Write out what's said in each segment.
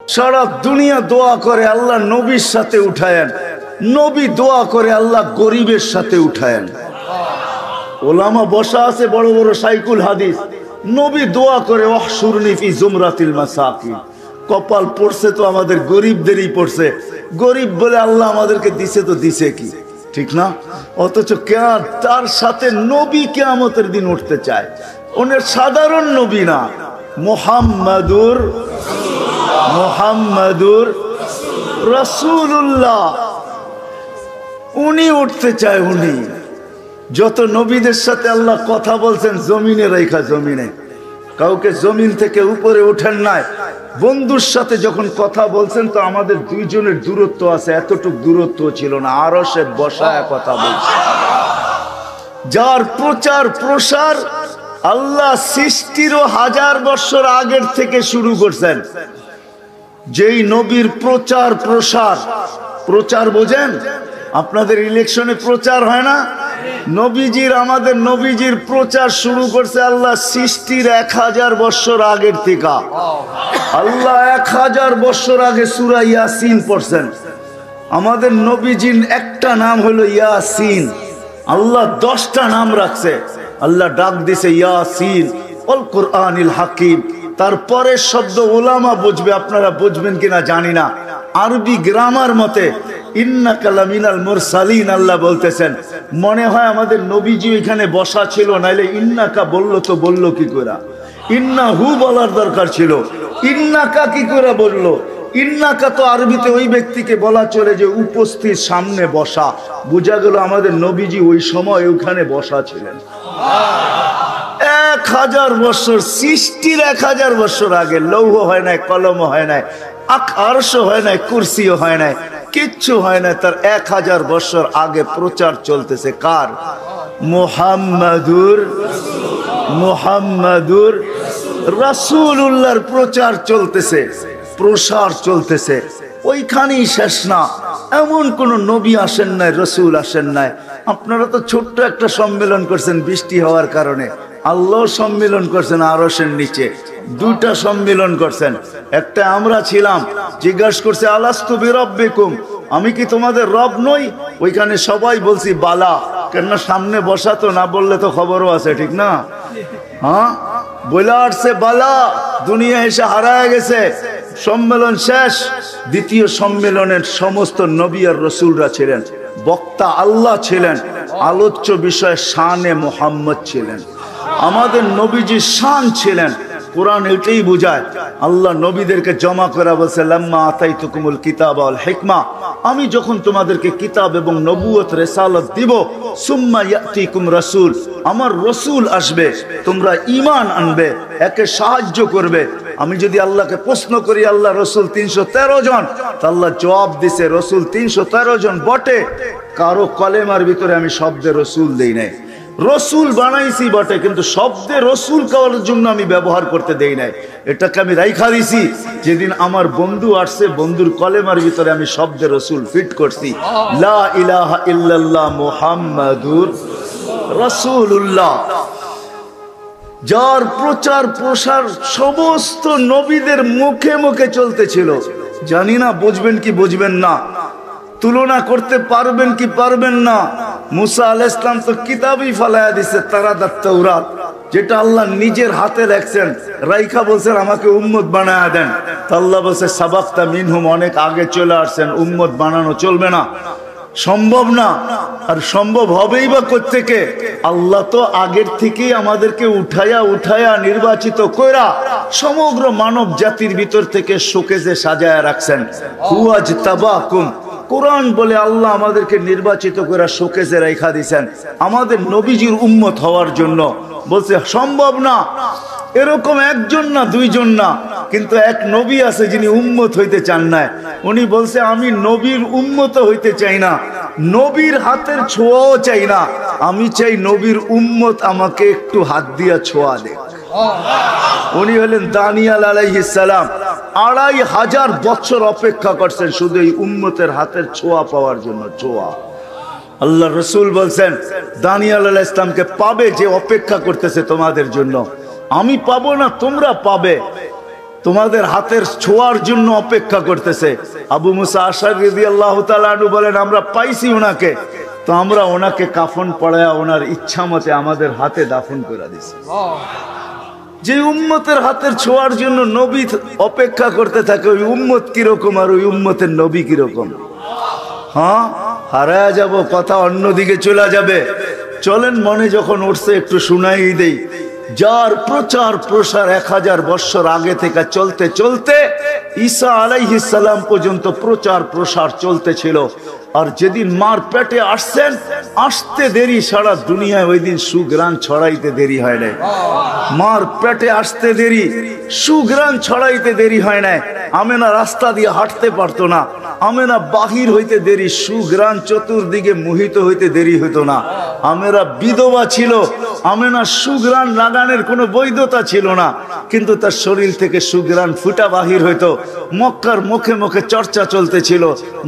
সারা দুনিয়া দোয়া করে আল্লাহ নবীর সাথে উঠায়েন, নবী দোয়া করে আল্লাহ গরিবের সাথে উঠায়েন। ওলামা বসা আছে বড় বড় শাইখুল হাদিস, নবী দোয়া করে ওয়াহশুরনি ফি জুমরাতিল মাসাকিন। কপাল পড়ছে তো আমাদের গরিবদেরই পড়ছে, গরিব বলে আল্লাহ আমাদেরকে দিছে তো দিছে কি, ঠিক না? অথচ তার সাথে নবী কিয়ামতের দিন উঠতে চায়। ওনার সাধারণ নবী না, মুহাম্মাদুর রাসূলুল্লাহ, উনি উঠতে চায়। উনি যত নবীদের সাথে আল্লাহ কথা বলছেন জমিনে রাইখা, জমিনে কাউকে জমিন থেকে উপরে ওঠেন নাই। বন্ধুর সাথে যখন কথা বলছেন তো আমাদের দুইজনের দূরত্ব আছে, এতটুক দূরত্ব ছিল না, আরশে বসায় কথা বলছেন। যার প্রচার প্রসার আল্লাহ সৃষ্টিরও 1000 বছর আগের থেকে শুরু করছেন। যেই নবীর প্রচার প্রসার, প্রচার বোঝেন? আপনাদের ইলেকশনে প্রচার হয় না? নবীজির, আমাদের নবীজির প্রচার শুরু করছে আল্লাহ সৃষ্টির 1000 বছর আগের থেকে। আল্লাহ 1000 বছর আগে সূরা ইয়াসিন পড়ছেন। আমাদের নবীজির একটা নাম হলো ইয়াসিন, আল্লাহ 10টা নাম রাখছে। আল্লাহ ডাক দিছে ইয়াসিন ওয়াল কুরআনিল হাকিম। তারপরে শব্দ উলামা বুঝবে, আপনারা বুঝবেন কিনা জানি না। আরবি গ্রামার মতে ইন্নাকা লামিনাল মুরসালিন আল্লাহ বলতেছেন। মনে হয় আমাদের নবীজি এখানে বসা ছিল, নাইলে ইন্নাকা বললো তো বললো কি করে? ইন্নাহু বলার দরকার ছিল, ইন্নাকা কি করে বললো? ইন্নাকা তো আরবিতে ওই ব্যক্তিকে বলা চলে যে উপস্থিত, সামনে বসা। বোঝা গেল আমাদের নবীজি ওই সময় ওখানে বসা ছিলেন। 1000 বছর, সৃষ্টির 1000 বছর আগে। লৌহ হয় নাই, কলম হয় নাই, আরশ হয় নাই, কুরসিও হয় নাই, কিচ্ছু হয় না। তার 1000 বছর আগে প্রচার চলতেছে। কার? মুহাম্মাদুর রাসূলুল্লাহর প্রচার চলতেছে, প্রসার চলতেছে। ওইখানেই শেষ না, এমন কোন নবী আসেন নাই, রসুল আসেন নাই। আপনারা তো ছোট্ট একটা সম্মেলন করছেন বৃষ্টি হওয়ার কারণে, আল্লাহ সম্মেলন করছেন আরশের নিচে। 2টা সম্মেলন করছেন। একটা আমরা ছিলাম, জিজ্ঞাসা করছে আলাস্তু বিরাব্বিকুম, আমি কি তোমাদের রব নই? ওইখানে সবাই বলছি বালা, কেননা সামনে বসা তো, না বললে তো খবরও আছে, ঠিক না? হ্যাঁ, বলে আসছে বালা, দুনিয়া এসে হারায় গেছে। সম্মেলন শেষ। দ্বিতীয় সম্মেলনের সমস্ত নবী আর রসুলরা ছিলেন, বক্তা আল্লাহ ছিলেন, আলোচ্য বিষয় শানে মুহাম্মদ ছিলেন। আমাদের নবীজি শান ছিলেন। কোরআন এটাই বুঝায়। আল্লাহ নবীদেরকে জমা করে বলছে লাম্মা আতাইতুকুমুল কিতাব ওয়াল হিকমা, আমি যখন তোমাদেরকে কিতাব এবং নবুয়ত রিসালাত দিব, সুম্মা ইয়াতিকুম রাসূল, আমার রসুল আসবে, তোমরা ঈমান আনবে, একে সাহায্য করবে। আমি যদি আল্লাহকে প্রশ্ন করি আল্লাহ রসুল 313 জন, তা আল্লাহ জবাব দিছে রসুল 313 জন বটে, কারো কলেমার ভিতরে আমি শব্দে রসুল দেই নাই। রসুল বানাইছি বটে, কিন্তু শব্দে রসুল কাওয়ার জন্য আমি ব্যবহার করতে দেই নাই। এটাকে আমি রাইখা দিছি। যেদিন আমার বন্ধু আসছে, বন্ধুর কলেমার ভিতরে আমি শব্দে রসুল ফিট করছি, লা ইলাহা ইল্লাল্লাহ মুহাম্মাদুর রাসূলুল্লাহ। যার প্রচার প্রসার সমস্ত নবীদের মুখে মুখে চলতেছিল। জানি না বুঝবেন কি বুঝবেন না, তুলনা করতে পারবেন কি পারবেন না। মুসা আলাইহিস সালাম তো কিতাবই ফালায়া দিছে, তাওরাত, যেটা আল্লাহ নিজের হাতে লেখছেন, রাইখা বলছেন আমাকে উম্মত বানায়া দেন। আল্লাহ বলছে সাবাক্তা মিনহুম, অনেক আগে চলে আসছেন, উম্মত বানানো চলবে না, সম্ভব না। আর সম্ভব হবেই বা কোত্থেকে? আল্লাহ তো আগের থেকেই আমাদেরকে উঠায়া নির্বাচিত কইরা সমগ্র মানব জাতির ভিতর থেকে শোকেজে সাজায়া রাখছেন। হুয়াজ তাবাকুম, কোরআন বলে আল্লাহ আমাদেরকে নির্বাচিত করে শোকেজে রেখা দিয়েছেন আমাদের নবীজির উম্মত হওয়ার জন্য। বলছে সম্ভব না। এরকম একজন না, দুইজন না, কিন্তু এক নবী আছে যিনি উম্মত হইতে চান না। উনি বলছে আমি নবীর উম্মত হইতে চাই না, নবীর হাতের ছোঁয়াও চাই না, আমি চাই নবীর উম্মত আমাকে একটু হাত দিয়া ছোঁয়া দেয়। উনি হলেন দানিয়াল আলাইহিস সালাম। 2500 বছর অপেক্ষা করছেন শুধু এই উম্মতের হাতের ছোঁয়া পাওয়ার জন্য। ছোঁয়া আল্লাহ রসুল বলছেন দানিয়াল আলাইহিস সালামকে পাবে যে অপেক্ষা করতেছে তোমাদের জন্য। আমি পাবো না, তোমরা পাবে। তোমাদের হাতের ছোঁয়ার জন্য অপেক্ষা করতেছে। আবু মুসা আশআরী রাদিয়াল্লাহু তাআলা আনহু বলেন, আমরা পাইছি ওনাকে, তো আমরা ওনাকে কাফন পরায়া ওনার ইচ্ছা মতে আমাদের হাতে দাফন করে দিছি। যে উম্মতের হাতের ছোঁয়ার জন্য নবী অপেক্ষা করতে থাকে, ওই উম্মত কিরকম আর ওই উম্মতের নবী কিরকম? হ্যাঁ, হারায়া যাব, কথা অন্যদিকে চলে যাবে। চলেন, মনে যখন উঠছে একটু শুনাই দেই। যার প্রচার প্রসার 1000 বছর আগে থেকে চলতে চলতে ঈসা আলাইহিস সালাম পর্যন্ত প্রচার প্রসার চলতেছিল। আর যেদিন মার পেটে আসছেন, আসতে দেরি, সারা দুনিয়ায় ওই দিন সুগ্রাণ ছড়াইতে দেরি হয় নাই। মার পেটে আসতে দেরি, সুগ্রাণ ছড়াইতে দেরি হয় নাই। আমেনা রাস্তা দিয়ে হাঁটতে পারতো না, আমেনা বাহির হইতে দেরি, সুগ্রাণ চতুর্দিকে মোহিত হইতে দেরি হইতো না। আমেরা বিধবা ছিল, আমেনা সুগ্রাণ লাগানোর কোনো বৈধতা ছিল না, কিন্তু তার শরীর থেকে সুগ্রাণ ফুটা বাহির হইতো। মক্কার মুখে মুখে চর্চা চলতেছিল,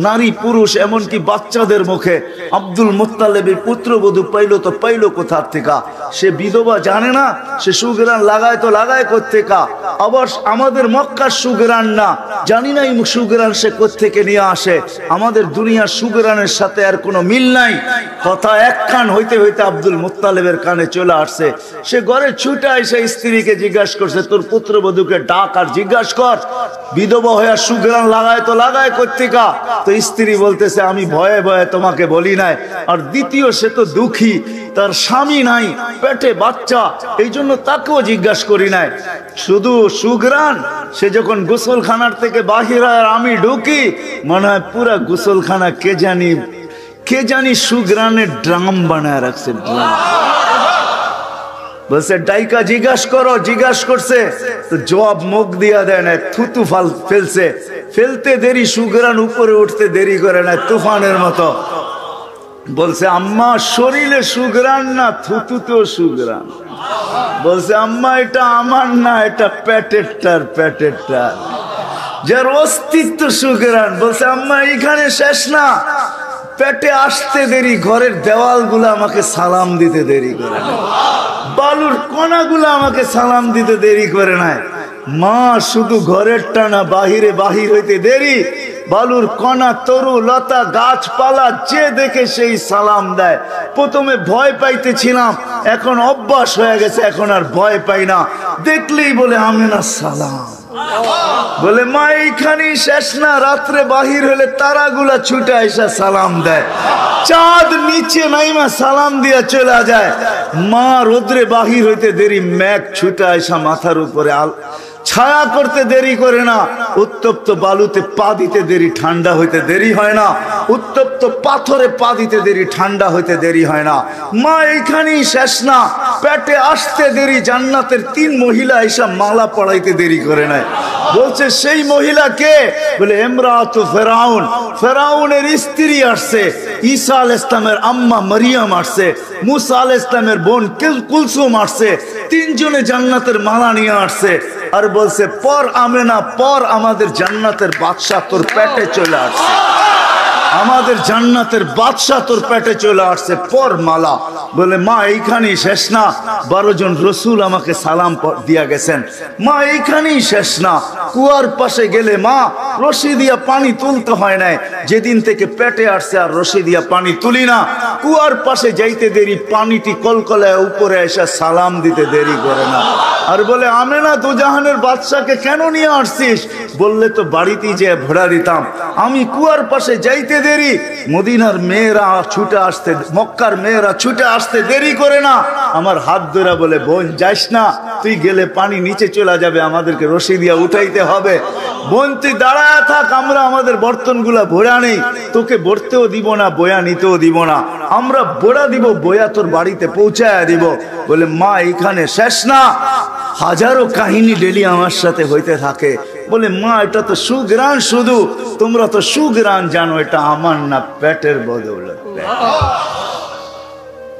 নারী পুরুষ এমনকি বাচ্চাদের মুখে। আব্দুল মুত্তালিব পুত্রবধূ পাইলো তো পাইলো কোথা থেকে? সে বিধবা জানে না, সে সুগ্রাণ লাগায় তো লাগায় কোত্থেকা। আবার আমাদের মক্কার সুগ্রাণ না, জানি না এই সুগ্রাণ সে কোত্থেকে নিয়ে আসে। আমাদের দুনিয়ার সুগ্রাণের সাথে আর কোনো মিল নাই। কথা এক কান হইতে হইতে আব্দুল মুত্তালিবের কানে চলে আসছে। সে ঘরে ছুটে এসে স্ত্রীকে জিজ্ঞাসা করছে, তোর পুত্রবধূকে ডাক আর জিজ্ঞাসা কর, বিধবা হয়ে সুগ্রাণ লাগায় তো লাগায় কোত্থেকা? তো স্ত্রী বলতেছে, আমি ভয়ে ভয়ে তোমাকে বলি নাই। আর দ্বিতীয়, সে তো দুঃখী, তার স্বামী নাই, পেটে বাচ্চা, এই জন্য তাকেও জিজ্ঞাসা করি নাই। শুধু সুগ্রাণ, সে যখন গোসলখানার থেকে বাহির হয় আর আমি ঢুকি, মনে হয় পুরা গোসলখানা কে জানি সুগ্রাণের ড্রাম বানায় রাখছে। বলছে ডাইকা জিজ্ঞাসা করো, জিজ্ঞাসা করছে তো জবাব মুখ দিয়া দেয় না, থুতু ফেলছে, ফেলতে দেরি, সুগ্রাণ উপরে উঠতে দেরি করে না, তুফানের মতো। বলছে, আম্মা শরীরে সুগ্রাণ না, থুতুতেও সুগ্রাণ। বলছে, আম্মা এটা আমার না, এটা পেটেরটার, যার অস্তিত্ব সুগ্রাণ। বলছে, আম্মা এখানে শেষ না, পেটে আসতে দেরি, ঘরের দেওয়ালগুলো আমাকে সালাম দিতে দেরি করে না, বালুর কণাগুলো আমাকে সালাম দিতে দেরি করে নাই। মা শুধু ঘরের টানা, বাহিরে বাহির হইতে দেরি, বালুর কণা, তরু লতা, গাছপালা যে দেখে সেই সালাম দেয়। প্রথমে ভয় পাইতেছিলাম, এখন অভ্যাস হয়ে গেছে, এখন আর ভয় পাই না, দেখলেই বলে আমেনা সালাম। বলে, মা এইখানেই শেষ না, রাত্রে বাহির হলে তারাগুলা ছুটে এসে সালাম দেয়, চাঁদ নিচে নাইমা সালাম দিয়া চলে যায়। মা রোদ্রে বাহির হইতে দেরি, মেঘ ছুটে এসা মাথার উপরে ছায়া করতে দেরি করে না। উত্তপ্ত বালুতে পা দিতে দেরি, ঠান্ডা হইতে দেরি হয় না। উত্তপ্ত পাথরে পা দিতে দেরি, ঠান্ডা হইতে দেরি হয় না। মা এইখানেই শেষ না, পেটে আসতে দেরি, জান্নাতের 3 মহিলা এসা মালা পড়াইতে দেরি করে নাই। বলছে, সেই মহিলা কে? বলে, ইমরাতু ফেরাউন, ফেরাউনের স্ত্রী আসছে। ঈসা আলাইহিস সালামের আম্মা মারিয়াম আসছে, মুসা আলাইহিস সালামের বোন কুলসুম আসছে। 3 জনে জান্নাতের মালা নিয়ে আসছে। আর বলছে, পর আমেনা, পর আমাদের জান্নাতের বাদশা তোর পেটে চলে আসছে, আমাদের জান্নাতের বাদশা তোর পেটে চলে আসছে, পর মালা। বলে, মা এইখানেই শেষ না, 12 জন রসুল আমাকে সালাম দিয়া গেছেন। মা এইখানেই শেষ না, কুয়ার পাশে গেলে মা রশি দিয়া পানি তুলতে হয় নাই। যেদিন থেকে পেটে আসছে আর রশি দিয়া পানি তুলি না। কুয়ার পাশে যাইতে দেরি, পানিটি কলকলায় উপরে এসে সালাম দিতে দেরি করে না। আর বলে, আমেনা দুজাহানের বাদশাকে কেন নিয়ে আসছিস? বললে তো বাড়িতেই যে ভরা দিতাম। আমি কুয়ার পাশে যাইতে দেরি, মদিনার মেয়েরা ছুটে আসতে, মক্কার মেয়েরা ছুটে আসতে দেরি করে না। আমার হাত ধরা বলে, বোন যাইস না, তুই গেলে পানি নিচে চলে যাবে, আমাদেরকে রশি দিয়া উঠাইতে হবে। বোন তুই দাঁড়ায় থাক, আমরা আমাদের বর্তনগুলা ভরা নেই, তোকে ভরতেও দিব না, বয়া নিতেও দিব না, আমরা ভরা দিব, বয়া তোর বাড়িতে পৌঁছায় দিব। বলে, মা এখানে শেষ না, হাজারো কাহিনী ডেলি আমার সাথে হইতে থাকে। বলে, মা এটা তো সুগ্রাণ, শুধু তোমরা তো সুগ্রাণ জানো, এটা আমার না, পেটের বদৌলত।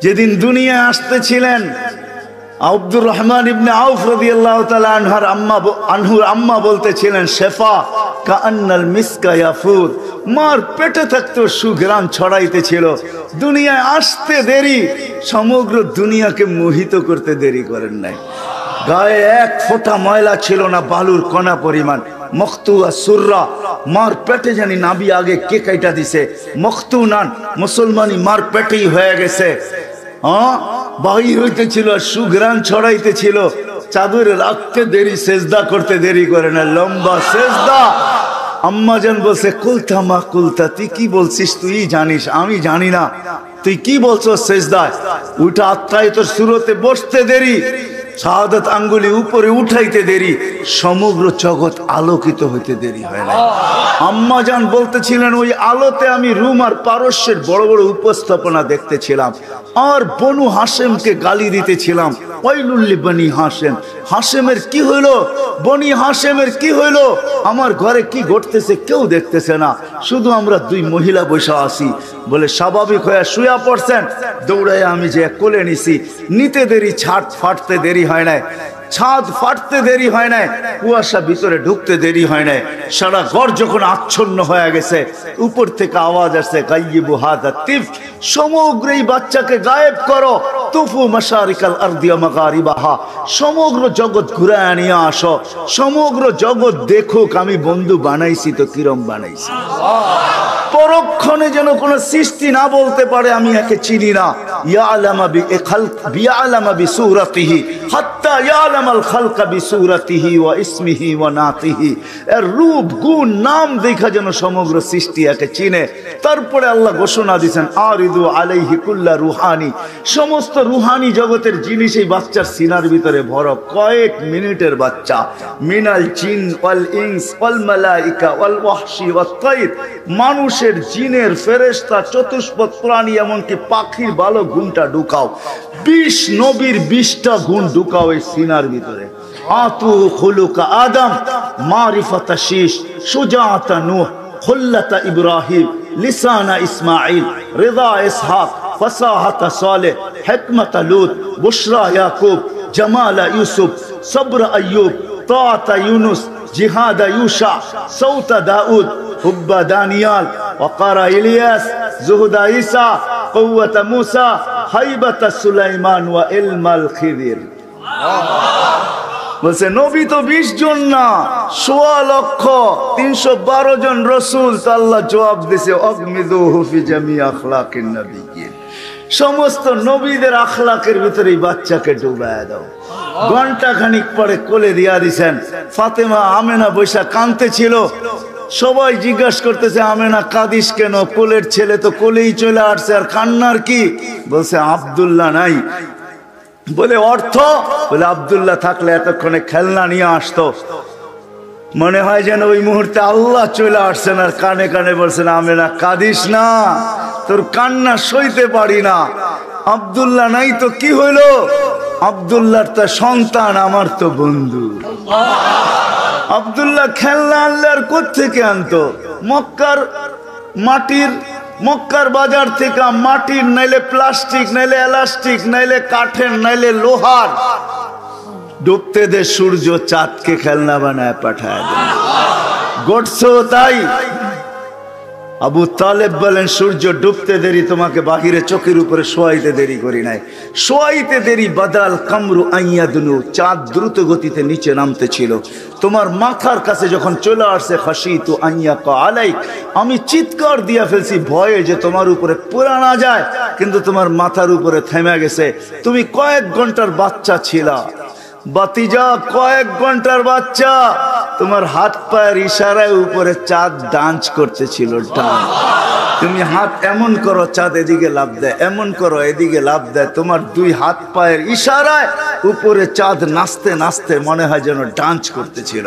যেদিন দুনিয়ায় আসতেছিলেন, আব্দুর রহমান ইবনে আউফ রাদিয়াল্লাহু তাআলা আনহুর আম্মা বলতেছিলেন, শেফা কাআন্নাল মিসকা ইয়াফুর। মার পেটে থাকতো সুগ্রাণ ছড়াইতেছিল। দুনিয়ায় আসতে দেরি, সমগ্র দুনিয়াকে মোহিত করতে দেরি করেন নাই। গায়ে এক ফোঁটা ময়লা ছিল না, বালুর কণা পরিমাণ। মখতুয়া সুররা, মার পেটে জানি নাবি আগে কে কাইটা দিছে। মখতুনান, মুসলমানি মার পেটেই হয়ে গেছে। বাহির হইতেছিল, সুঘ্রাণ ছড়াইতেছিল। চাদরে রাখতে দেরি, সেজদা করতে দেরি করে না, লম্বা সেজদা। আম্মা জান বলছে কুলতা মা কুলতা, তুই কি বলছিস তুই জানিস, আমি জানি না, তুই কি বলছো সেজদায়? উঠা আত্মায় তোর সুরতে বসতে দেরি, শাহাদাত আঙ্গুলি উপরে উঠাইতে দেরি, সমগ্র জগৎ আলোকিত হইতে দেরি হয় না। আম্মা জান বলতেছিলেন ওই আলোতে আমি রুম আর পারস্যের বড় বড় উপস্থাপনা দেখতেছিলাম, আর বনু হাশেমকে গালি দিতেছিলাম। ওয়াইলুল্লি বনি হাশেম, হাশেমের কি হইলো, বনি হাশেমের কি হইলো, আমার ঘরে কি ঘটতেছে কেউ দেখতেছে না, শুধু আমরা দুই মহিলা বসে আছি। বলে স্বাভাবিক হয়ে শুয়া পড়ছেন, দৌড়ায় আমি যে কোলে নিছি। নিতে দেরি, ছাদ ফাটতে দেরি হয় নাই, ছাদ ফাটতে দেরি হয় নাই, কুয়াশা ভিতরে ঢুকতে দেরি হয় নাই। সারা ঘর যখন আচ্ছন্ন হয়ে গেছে, উপর থেকে আওয়াজ আসছে গাইয়িবু হাযা তিফ, সমগ্র এই বাচ্চাকে গায়েব করো। তুফু মাশারিকাল আরদি ওয়া মাগারিবাহা, সমগ্র জগৎ ঘুরায় নিয়ে আসো, সমগ্র জগৎ দেখুক আমি বন্ধু বানাইছি তো কিরম বানাইছি। পরক্ষণে যেন কোন সৃষ্টি না বলতে পারে আমি একে চিনি না। ইয়ালামা বিয়ালামা বিসূরাতিহি হাত্তা ইয়ালামাল খালকা বিসূরাতিহি ওয়া ইসমিহি ওয়া নাতিহি, এর রূপ গুণ নাম দেখা যেন সমগ্র সৃষ্টি একে চিনে। তারপরে আল্লাহ ঘোষণা দিয়েছেন আরিদু আলাইহি কুল্লা রুহানি, সমস্ত রুহানি জগতের জিনিস এই বাচ্চার সিনার ভিতরে ভরো। কয়েক মিনিটের বাচ্চা, মিনাল জিন ওয়াল ইনস ওয়াল মালাইকা ওয়াল ওয়াহশি ওয়াত তাইর, মানুষের, জিনের, ফেরেশতা, চতুষ্পদ প্রাণী, এমনকি পাখির ভালো গুণটা ঢুকাও। 20 নবীর 20টা গুণ ঢুকাও এই সিনার ভিতরে। আতু খুলুকা আদম, মারিফাতা শীশ, সুজাআতা নূহ, খুল্লাতা ইব্রাহিম, লিসানা ইসমাঈল, রিদা ইসহাক, ফাসাহাতা সালেহ, হিকমাতা লূত, বুশরা ইয়াকুব, জামালা ইউসুফ, সবর আইয়ুব, তাআতা ইউনুস, জিহাদা ইউশা, সৌতা দাউদ, হুব্বা দানিয়াল, ওয়াকারা ইলিয়াস, জুহুদা ঈসা, কুওয়াতা মূসা, হাইবাতা সুলাইমান ওয়া ইলমাল খিদির। বলছে নবী তো 20 জন না, 1,00,312 জন রসুল। তো আল্লাহ জবাব দিছে অগমিদুহু ফি জামি আখলাকিন নবিয়্যিন, সমস্ত নবীদের আখলাকের ভিতরে এই বাচ্চাকে ডুবায়া দাও। ঘন্টা খানিক পরে কোলে দিয়া দিছেন। ফাতেমা আমেনা বৈশা কাঁদতে ছিল, সবাই জিজ্ঞাসা করতেছে আমেনা কাঁদিস কেন, কোলের ছেলে তো কোলেই চলে আসছে, আর কান্নার কি? বলছে আব্দুল্লাহ নাই। বলে অর্থ? বলে আব্দুল্লাহ থাকলে এতক্ষণে খেলনা নিয়ে আসতো। মনে হয় যেন ওই মুহূর্তে আল্লাহ চলে আসছেন আর কানে কানে বলছেন আমেনা কাঁদিস না, তোর কান্না সইতে পারি না। আব্দুল্লাহ নাই তো কি হইলো? আব্দুল্লাহর তো সন্তান, আমার তো বন্ধু। আব্দুল্লাহ খেলনা আনলে আর কোত্থেকে আনতো? মক্কার বাজার থেকে মাটির, নাইলে প্লাস্টিক, নাইলে এলাস্টিক, নাইলে কাঠের, নাইলে লোহার। ডুবতে দে সূর্য, চাঁদকে খেলনা বানায় পাঠায় দেন। গড়ছো তাই। আবু তালেব বলেন সূর্য ডুবতে দেরি, তোমাকে বাহিরে চোখের উপরে শোয়াইতে দেরি করি নাই। শোয়াইতে দেরি বাদাল কামরু আইয়াদনু, চাঁদ দ্রুত গতিতে নিচে নামতে ছিল। তোমার মাথার কাছে যখন চলে আসছে খাশিতু আইয়াকা আলাইক, আমি চিৎকার দিয়া ফেলছি ভয়ে যে তোমার উপরে পড়া না যায়, কিন্তু তোমার মাথার উপরে থেমে গেছে। তুমি কয়েক ঘন্টার বাচ্চা ছিলা বাতিজা, কয়েক ঘন্টার বাচ্চা। তোমার হাত পায়ের ইশারায় উপরে চাঁদ ডান্স করতেছিল। তুমি হাত এমন করো, চাঁদ এদিকে লাফ দেয়, এমন করো এদিকে লাফ দেয়। তোমার দুই হাত পায়ের ইশারায় উপরে চাঁদ নাচতে নাচতে মনে হয় যেন ডান্স করতেছিল।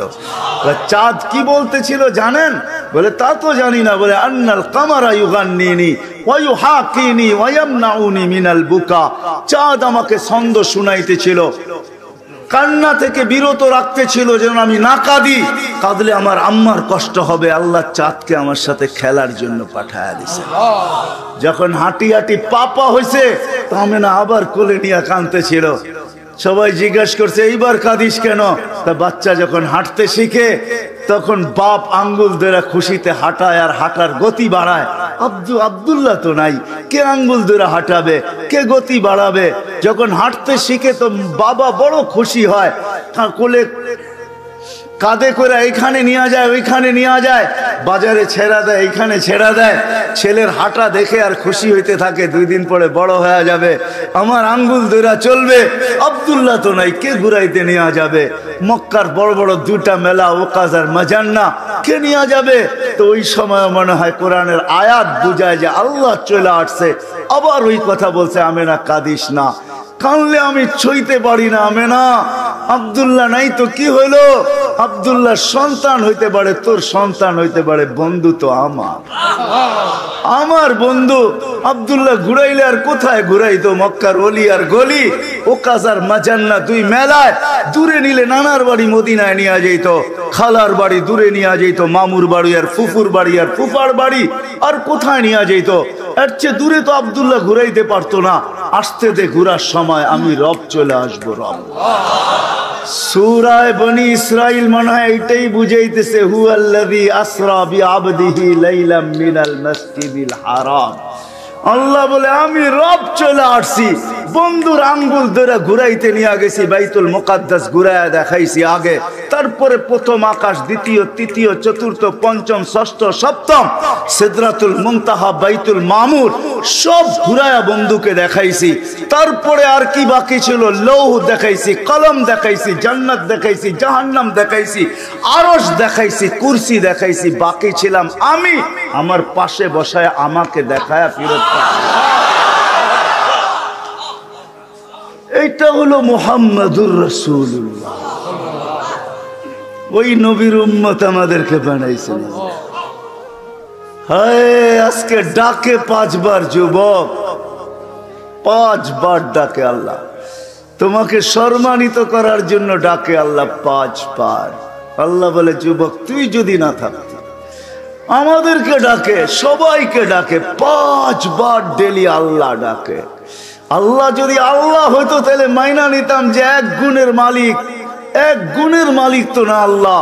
চাঁদ কি বলতেছিল জানেন? বলে তা তো জানি না। বলে আন্নাল কামারা ইউগান্নিনি ওয়া ইউহাকিনি ওয়া ইয়ামনাউনি মিনাল বুকা, চাঁদ আমাকে ছন্দ শুনাইতেছিল, কান্না থেকে বিরত রাখতে ছিল যেন আমি না কাঁদি, কাঁদলে আমার আম্মার কষ্ট হবে। আল্লাহ চাঁদকে আমার সাথে খেলার জন্য পাঠায়া দিছে। যখন হাঁটি হাঁটি পাপা হয়েছে, আমেনা আবার কোলে নিয়ে কাঁদতে ছিল। সবাই জিজ্ঞাসা করছে এইবার কাঁদিস কেন? তা বাচ্চা যখন হাঁটতে শিখে তখন বাপ আঙ্গুল ধরে খুশিতে হাঁটায় আর হাঁটার গতি বাড়ায়। আব্দুল্লাহ তো নাই, কে আঙ্গুল ধরে হাঁটাবে, কে গতি বাড়াবে? যখন হাঁটতে শিখে তো বাবা বড় খুশি হয়, কোলে কাঁধে করে এইখানে নিয়ে যায়, ওইখানে নিয়ে যায়, বাজারে ছেড়া দেয়, এইখানে ছেড়া দেয়। ছেলের হাঁটা দেখে আর খুশি হইতে থাকে, 2 দিন পরে বড় হয়ে যাবে, আমার আঙ্গুল ধরে চলবে। আব্দুল্লাহ তো নাই, কে ঘুরাইতে নিয়ে যাবে? মক্কার বড় বড় 2টা মেলা, ওকাজ আর মাজান্না, কে নিয়ে যাবে? তো ওই সময় মনে হয় কোরআনের আয়াত বুঝায় যে আল্লাহ চলে আসছে। আবার ওই কথা বলছে, আমেনা কাঁদিস না, কানলে আমি ছইতে পারি না। আমেনা, আব্দুল্লাহ নাই তো কি হইলো? আব্দুল্লাহ সন্তান হইতে পারে, তোর সন্তান হইতে পারে, বন্ধু তো আমার বন্ধু। আব্দুল্লাহ ঘুরাইলে আর কোথায় ঘুরাইতো? মক্কার অলি আর গলি, ওকাজ আর মাজান্না 2 মেলায়। দূরে নিলে নানার বাড়ি মদিনায় নিয়ে যেত, খালার বাড়ি দূরে নিয়ে যেত, মামুর বাড়ি আর ফুফুর বাড়ি আর ফুফার বাড়ি আর কোথায় নিয়ে যেত। এর চেয়ে দূরে তো আব্দুল্লাহ ঘুরাইতে পারতো না। আসতে দে ঘুরার সময়, আমি রব চলে আসবো। রব সূরা বনি ইসরাইল মনে হয় এটাই বুঝাইতেছে, হুয়াল্লাযী আসরা বিআবদিহি লাইলাম মিনাল মাসজিদিল হারাম। আল্লাহ বলে আমি রব চলে আসছি। বন্ধুর আঙ্গুল ধরে ঘুরাইতে নিয়ে গেছি, বাইতুল মুকাদ্দাস ঘুরাইয়া দেখাইছি আগে, তারপরে প্রথম আকাশ, দ্বিতীয়, তৃতীয়, চতুর্থ, পঞ্চম, ষষ্ঠ, সপ্তম, সিদরাতুল মুনতাহা, বাইতুল মামুর, সব ঘুরাইয়া বন্ধুকে দেখাইছি। তারপরে আর কি বাকি ছিল? লৌহ দেখাইছি, কলম দেখাইছি, জান্নাত দেখাইছি, জাহান্নাম দেখাইছি, আরশ দেখাইছি, কুরসি দেখাইছি। বাকি ছিলাম আমি, আমার পাশে বসায় আমাকে দেখায়া ফিরত। এইটা হলো মুহাম্মাদুর রাসূলুল্লাহ। ওই নবীর উম্মত আমাদেরকে বানাইছেন। হায়, আজকে ডাকে 5 বার যুবক, 5 বার ডাকে আল্লাহ। তোমাকে সম্মানিত করার জন্য ডাকে আল্লাহ 5 বার। আল্লাহ বলে, যুবক তুই যদি না থাকতি, আমাদেরকে ডাকে, সবাইকে ডাকে 5 বার ডেলি আল্লাহ ডাকে। আল্লাহ যদি আল্লাহ হইতো তাহলে মাইনা নিতাম যে 1 গুণের মালিক। 1 গুণের মালিক তো না আল্লাহ।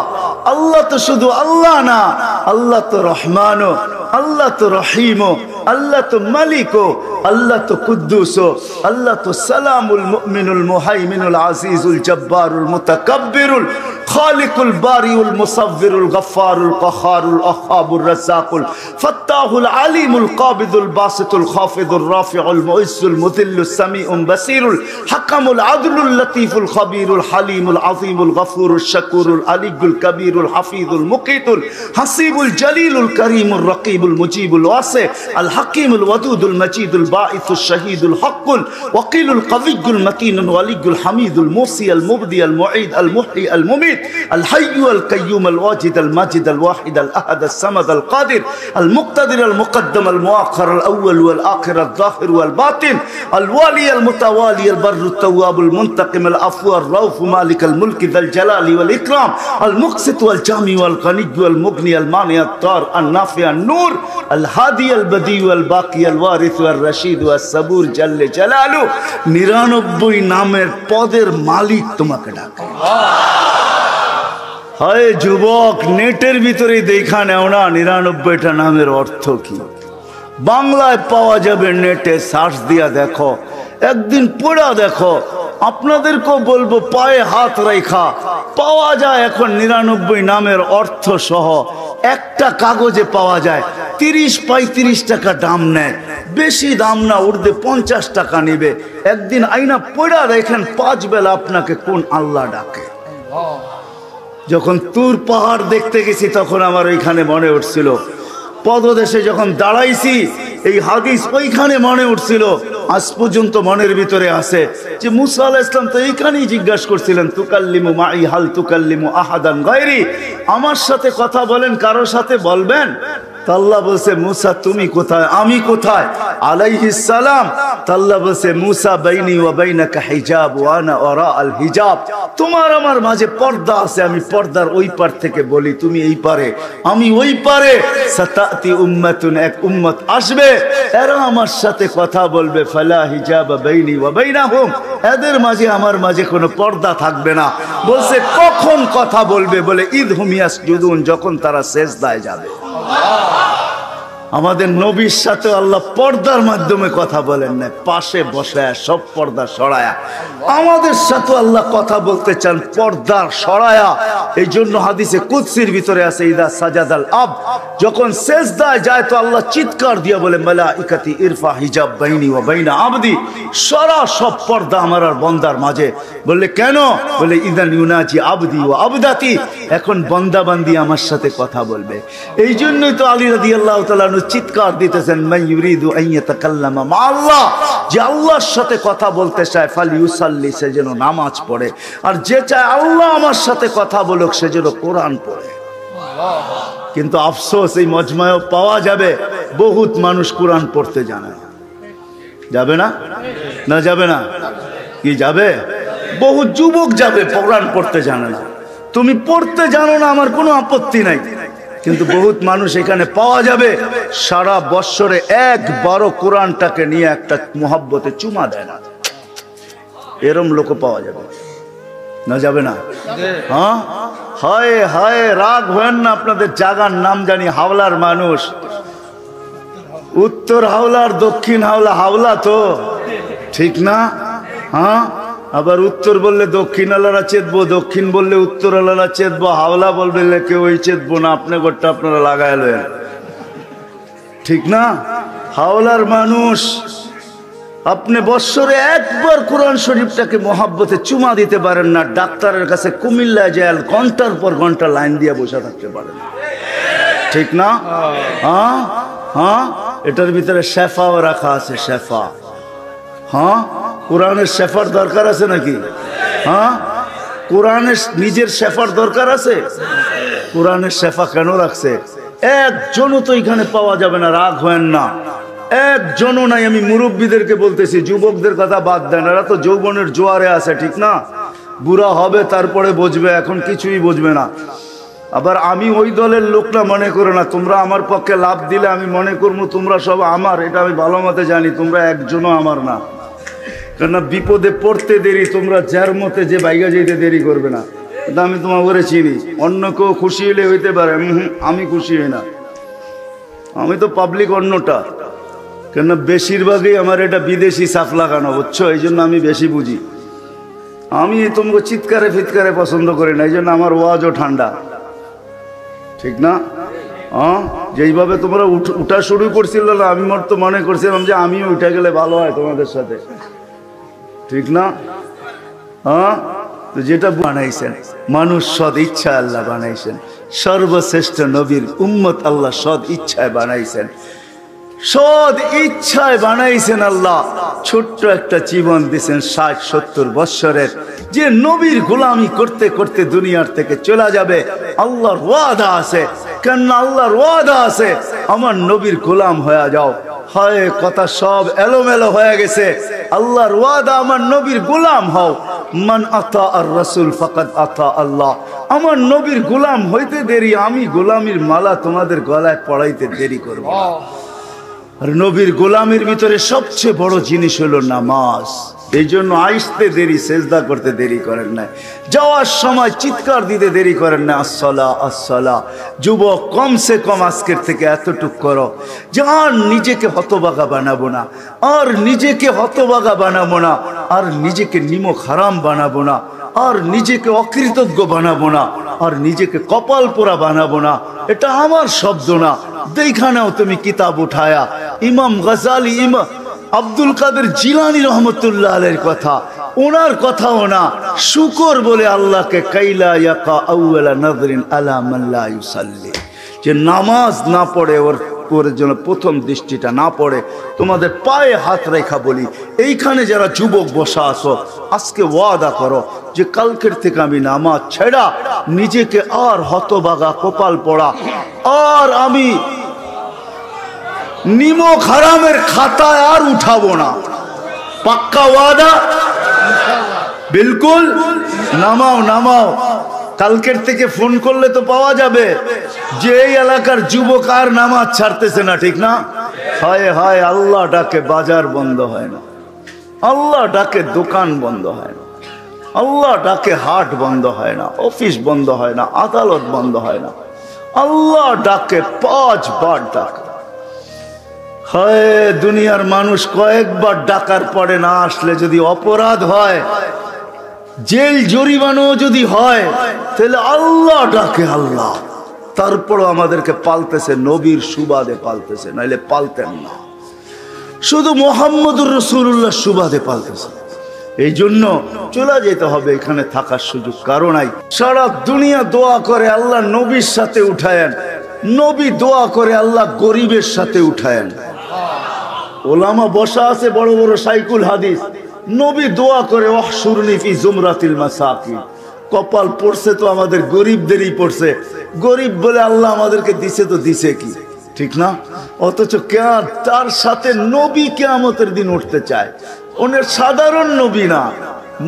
আল্লাহ তো শুধু আল্লাহ না, আল্লাহ তো রহমানও, আল্লাহ তো রহিমও, আল্লাহ তো মালিকও, আল্লাহ তো কুদ্দুসও, আল্লাহ তো সালামুল মুমিনুল মুহাইমিনুল আজিজুল জব্বারুল মুতাকাব্বিরুল খালিকুল বারিউল মুসাవ్বিরুল গফফারুল কহারুল আহাবুর রাজ্জাকুল ফাত্তাহুল আলিমুল কাবিদুল বাসিতুল খাফিদুর রাফিউল মুইজ্জুল মুযিল্লুস সামিউল বাসিরুল হাকামুল আদলুল লতীফুল খবীরুল হালিমুল আযীমুল গফুরুল শাকুরুল আলিয়ুল কবীরুল হাফিজুল মুকিতুল হাসিবুল জলিলুল করিমুর রকিবুল মুজিবুল ওয়াসি আল হাকিমুল ওয়াদুদুল মজিদুল বাঈসুশ শহীদুল হকুল ওয়াকিলুল কবিয়ুল মতিনুল ওয়ালিয়ুল হামিদুল মুসি আল মুবদি আল মুঈদ আল মুহয়ি আল মুমিত الحي القيوم الواجد الماجد الواحد الأحد الصمد القادر المقتدر المقدم المؤخر الأول والآخر الظاهر والباطن الوالي المتوالي البر التواب المنتقم العفو الرؤوف مالك الملك ذا الجلال والإكرام المقسط والجامع والغني والمغني المانع الضار النافع النور الهادي البديع والباقي الوارث والرشيد والصبور جل جلاله 99 নামের পদের মালিক তোমাকে ডাকে। হায় যুবক, নেটের ভিতরে দেখা নেও না 99টা নামের অর্থ কি। বাংলায় পাওয়া যাবে, নেটে সার্চ দিয়া দেখো, একদিন পড়া দেখো। আপনাদেরকেও বলবো, পায়ে হাত রেখা পাওয়া যায় এখন 99 নামের অর্থ সহ। একটা কাগজে পাওয়া যায়, 30-35 টাকা দাম নেয়, বেশি দাম না, উর্দে 50 টাকা নিবে। একদিন আইনা পড়া দেখেন 5 বেলা আপনাকে কোন আল্লাহ ডাকে। যখন তুর পাহাড় দেখতে গেছি তখন আমার ওইখানে মনে উঠছিল, পদদেশে যখন দাঁড়াইছি এই হাদিস ওইখানে মনে উঠছিল। আজ পর্যন্ত মনের ভিতরে আছে যে মুসা আলাইহিস সালাম তো এইখানেই জিজ্ঞাসা করছিলেন, তুকাল্লিমু মাই হাল তুকাল্লিমু আহাদান গায়রি, আমার সাথে কথা বলেন, কারোর সাথে বলবেন? আল্লাহ বলছে, মুসা তুমি কোথায়, আমি কোথায়? আলাইহিস সালাম। আল্লাহ বলছে, মুসা বাইনি ওয়া বাইনাকা হিজাব ওয়া আনা ওয়ারা আল হিজাব, তোমার আমার মাঝে পর্দা আছে, আমি পর্দার ওই পার থেকে বলি, তুমি এই পারে, আমি ওই পারে। সাতাতি উম্মাতুন, এক উম্মত আসবে, এরা আমার সাথে কথা বলবে, ফালা হিজাব বাইনি ওয়া বাইনাহুম, এদের মাঝে আমার মাঝে কোনো পর্দা থাকবে না। বলছে কখন কথা বলবে, বলে ঈদ হুমিয়াস জুদুন, যখন তারা সেজদায় যাবে। আমাদের নবীর সাথে আল্লাহ পর্দার মাধ্যমে কথা বলেন না, পাশে বসে সব পর্দা সরায়া। আমাদের সাথে আল্লাহ কথা বলতে চান পর্দার সরায়া। এই জন্য হাদিসে কুদসির ভিতরে আছে, ইদা সাজাদাল আব, যখন সেজদায় যায় তো আল্লাহ চিৎকার দিয়ে বলে, মালাইকাতি ইরফা হিজাব বাইনি ওয়া বাইনা আবদি, সরা সব পর্দা আমার আর বন্দার মাঝে। বললে কেন? বলে ইদান ইউনাজি আবদি ওয়া আবদাতি, এখন বন্দা বান্দি আমার সাথে কথা বলবে। এই জন্যই তো আলী রাদিয়াল্লাহু তাআলা চিৎকার দিতেছেন, মান ইউরিদু আন ইয়াতাকাল্লামা মা আল্লাহ, যে আল্লাহর সাথে কথা বলতে চায় ফালিউসাল্লি, সে যেন নামাজ পড়ে। আর যে চায় আল্লাহ আমার সাথে কথা বলুক, সে যেন কোরআন পড়ে। কিন্তু আফসোস, এই মজমায়ও পাওয়া যাবে বহুত মানুষ কোরআন পড়তে জানে না। যাবে না? না যাবে না? কি যাবে? বহু যুবক যাবে কোরআন পড়তে জানে না। তুমি পড়তে জানো না, আমার কোনো আপত্তি নাই, কিন্তু বহুত মানুষ এখানে পাওয়া যাবে সারা বৎসরে একবারও কোরআনটাকে নিয়ে একটা মোহাব্বতে চুমা দেয় না। এরম লোক পাওয়া যাবে না? যাবে না? হ্যাঁ, হায় হায়, রাগ হয়েন না, আপনাদের জায়গার নাম জানি, হাওলার মানুষ। উত্তর হাওলার দক্ষিণ হাওলা, হাওলা তো ঠিক না? হ্যাঁ, আবার উত্তর বললে দক্ষিণ আলারা চেতবো, দক্ষিণ বললে উত্তর আলারা চেতবো, হাওলা বলবে কেউ ওই চেতবো না, আপনি গোটটা আপনারা লাগাইলেন, ঠিক না? হাওলার মানুষ, আপনি বৎসরে একবার কোরআন শরীফটাকে মোহাব্বতে চুমা দিতে পারেন না, ডাক্তারের কাছে কুমিল্লায় যায় ঘন্টার পর ঘন্টা লাইন দিয়ে বসে থাকতে পারেন, ঠিক না? হ্যাঁ হ্যাঁ, এটার ভিতরে শেফাও রাখা আছে, শেফা। হ্যাঁ, কোরআনের শেফার দরকার আছে নাকি? হ্যাঁ, কোরআনের নিজের শেফার দরকার আছে। কোরআনের শেফা কেন রাখছে? একজনও তো এখানে পাওয়া যাবে না, রাগ হয় না, একজনও নাই। আমি মুরব্বীদেরকে বলতেছি, যুবকদের কথা বাদ দেন, এরা তো যৌবনের জোয়ারে আছে, ঠিক না? বুড়া হবে তারপরে বুঝবে, এখন কিছুই বুঝবে না। আবার আমি ওই দলের লোক না, মনে করো না তোমরা আমার পক্ষে লাভ দিলে আমি মনে করবো তোমরা সব আমার, এটা আমি ভালো মতে জানি, তোমরা একজনও আমার না। কেননা বিপদে পড়তে দেরি, তোমরা যার মতে যে বাইগা যেতে দেরি করবে না, এটা আমি তোমার করে চিনি। অন্য কেউ খুশি হলে হইতে পারে, আমি খুশি হই না, আমি তো পাবলিক অন্যটা। কেননা বেশিরভাগই আমার এটা বিদেশি সাফ লাগানো, বুঝছো? এই জন্য আমি বেশি বুঝি। আমি তোমাকে চিৎকারে ফিৎকারে পছন্দ করি না, এই জন্য আমার ওয়াজও ঠান্ডা, ঠিক না? হ্যাঁ, যেইভাবে তোমরা উঠা শুরু করছিল না, আমি তো মনে করছিলাম যে আমিও উঠে গেলে ভালো হয় তোমাদের সাথে, ঠিক না? হ্যাঁ, তো যেটা বানাইছেন মানুষ সদ ইচ্ছা আল্লাহ বানাইছেন, সর্বশ্রেষ্ঠ নবীর উম্মত আল্লাহ সদ ইচ্ছায় বানাইছেন, সদ ইচ্ছায় বানাইছেন আল্লাহ। ছোট্ট একটা জীবন দিয়েছেন 60-70 বৎসরের, যে নবীর গোলামি করতে করতে দুনিয়ার থেকে চলে যাবে। আল্লাহর ওয়াদা আছে, কেন আল্লাহর ওয়াদা আছে, আমার নবীর গোলাম হয়ে যাও। হয় কথা সব এলোমেলো হয়ে গেছে। আল্লাহর ওয়াদা, আমার নবীর গোলাম হও। মান আতা আর রাসূল ফাকাদ আতা আল্লাহ। আমার নবীর গোলাম হইতে দেরি, আমি গোলামির মালা তোমাদের গলায় পড়াইতে দেরি করব না। আর নবীর গোলামের ভিতরে সবচেয়ে বড় জিনিস হলো নামাজ। এই জন্য আসতে দেরি, সেজদা করতে দেরি করেন না, যাওয়ার সময় চিৎকার দিতে দেরি করেন না, আসসালা আসসালা। যুবক, কমসে কম আজকের থেকে এতটুক করো যে আর নিজেকে হতবাগা বানাবো না, আর নিজেকে হতবাগা বানাবো না, আর নিজেকে নিমক হারাম বানাবো না, আর নিজেকে অকৃতজ্ঞ বানাবো না, আর নিজেকে কপাল পোড়া বানাবো না। এটা আমার শব্দ না, দেখা নাও তুমি কিতাব উঠায়া, ইমাম গজালি, ইমাম আব্দুল কাদের জিলানী রহমতুল্লাহ আলাইহির কথা, ওনার কথাও না। শুকর বলে আল্লাহকে, কাইলা ইয়াকা আউয়ালা নাযরিন আলা মান লা ইউসাল্লি, যে নামাজ না পড়ে ওর জন্য প্রথম দৃষ্টিটা না পড়ে। তোমাদের পায়ে হাত রেখা বলি, এইখানে যারা যুবক বসা আছো, আজকে ওয়াদা করো যে কালকের থেকে আমি নামাজ ছেড়া, নিজেকে আর হতবাগা কপাল পড়া, আর আমি নিমক হারামের খাতায় আর উঠাবো না। পাক্কা ওয়াদা? বিলকুল। নামাও নামাও, কালকের থেকে ফোন করলে তো পাওয়া যাবে যে এই এলাকার যুবক আর নামাজ ছাড়তেছে না, ঠিক না? হায় হায়, আল্লাহ ডাকে বাজার বন্ধ হয় না। আল্লাহ ডাকে দোকান বন্ধ হয় না, আল্লাহ ডাকে হাট বন্ধ হয় না, অফিস বন্ধ হয় না, আদালত বন্ধ হয় না। আল্লাহ ডাকে 5 বার ডাকে। হয় দুনিয়ার মানুষ কয়েকবার ডাকার পরে না আসলে যদি অপরাধ হয়, জেল জরিমানো যদি হয়, তাহলে আল্লাহ ডাকে আল্লাহ। তারপরও আমাদেরকে পালতেছে, নবীর সুবাদে পালতেছে, নাইলে পালতেন না। শুধু মুহাম্মদুর রাসূলুল্লাহ সুবাদে পালতেছে। এই জন্য চলে যেতে হবে, এখানে থাকার সুযোগ কারো নাই। সারা দুনিয়া দোয়া করে আল্লাহ নবীর সাথে উঠায়েন, নবী দোয়া করে আল্লাহ গরিবের সাথে উঠায়েন। ওলামা বসা আছে বড় বড় শাইখুল হাদিস, নবী দোয়া করে ওয়াহশুরনি ফি জুমরাতিল মাসাকিন। কপাল পড়ছে তো আমাদের গরিবদেরই পড়ছে, গরিব বলে আল্লাহ আমাদেরকে দিছে তো দিছে কি, ঠিক না? অথচ তার সাথে নবী কিয়ামতের দিন উঠতে চায়। ওনার সাধারণ নবী না,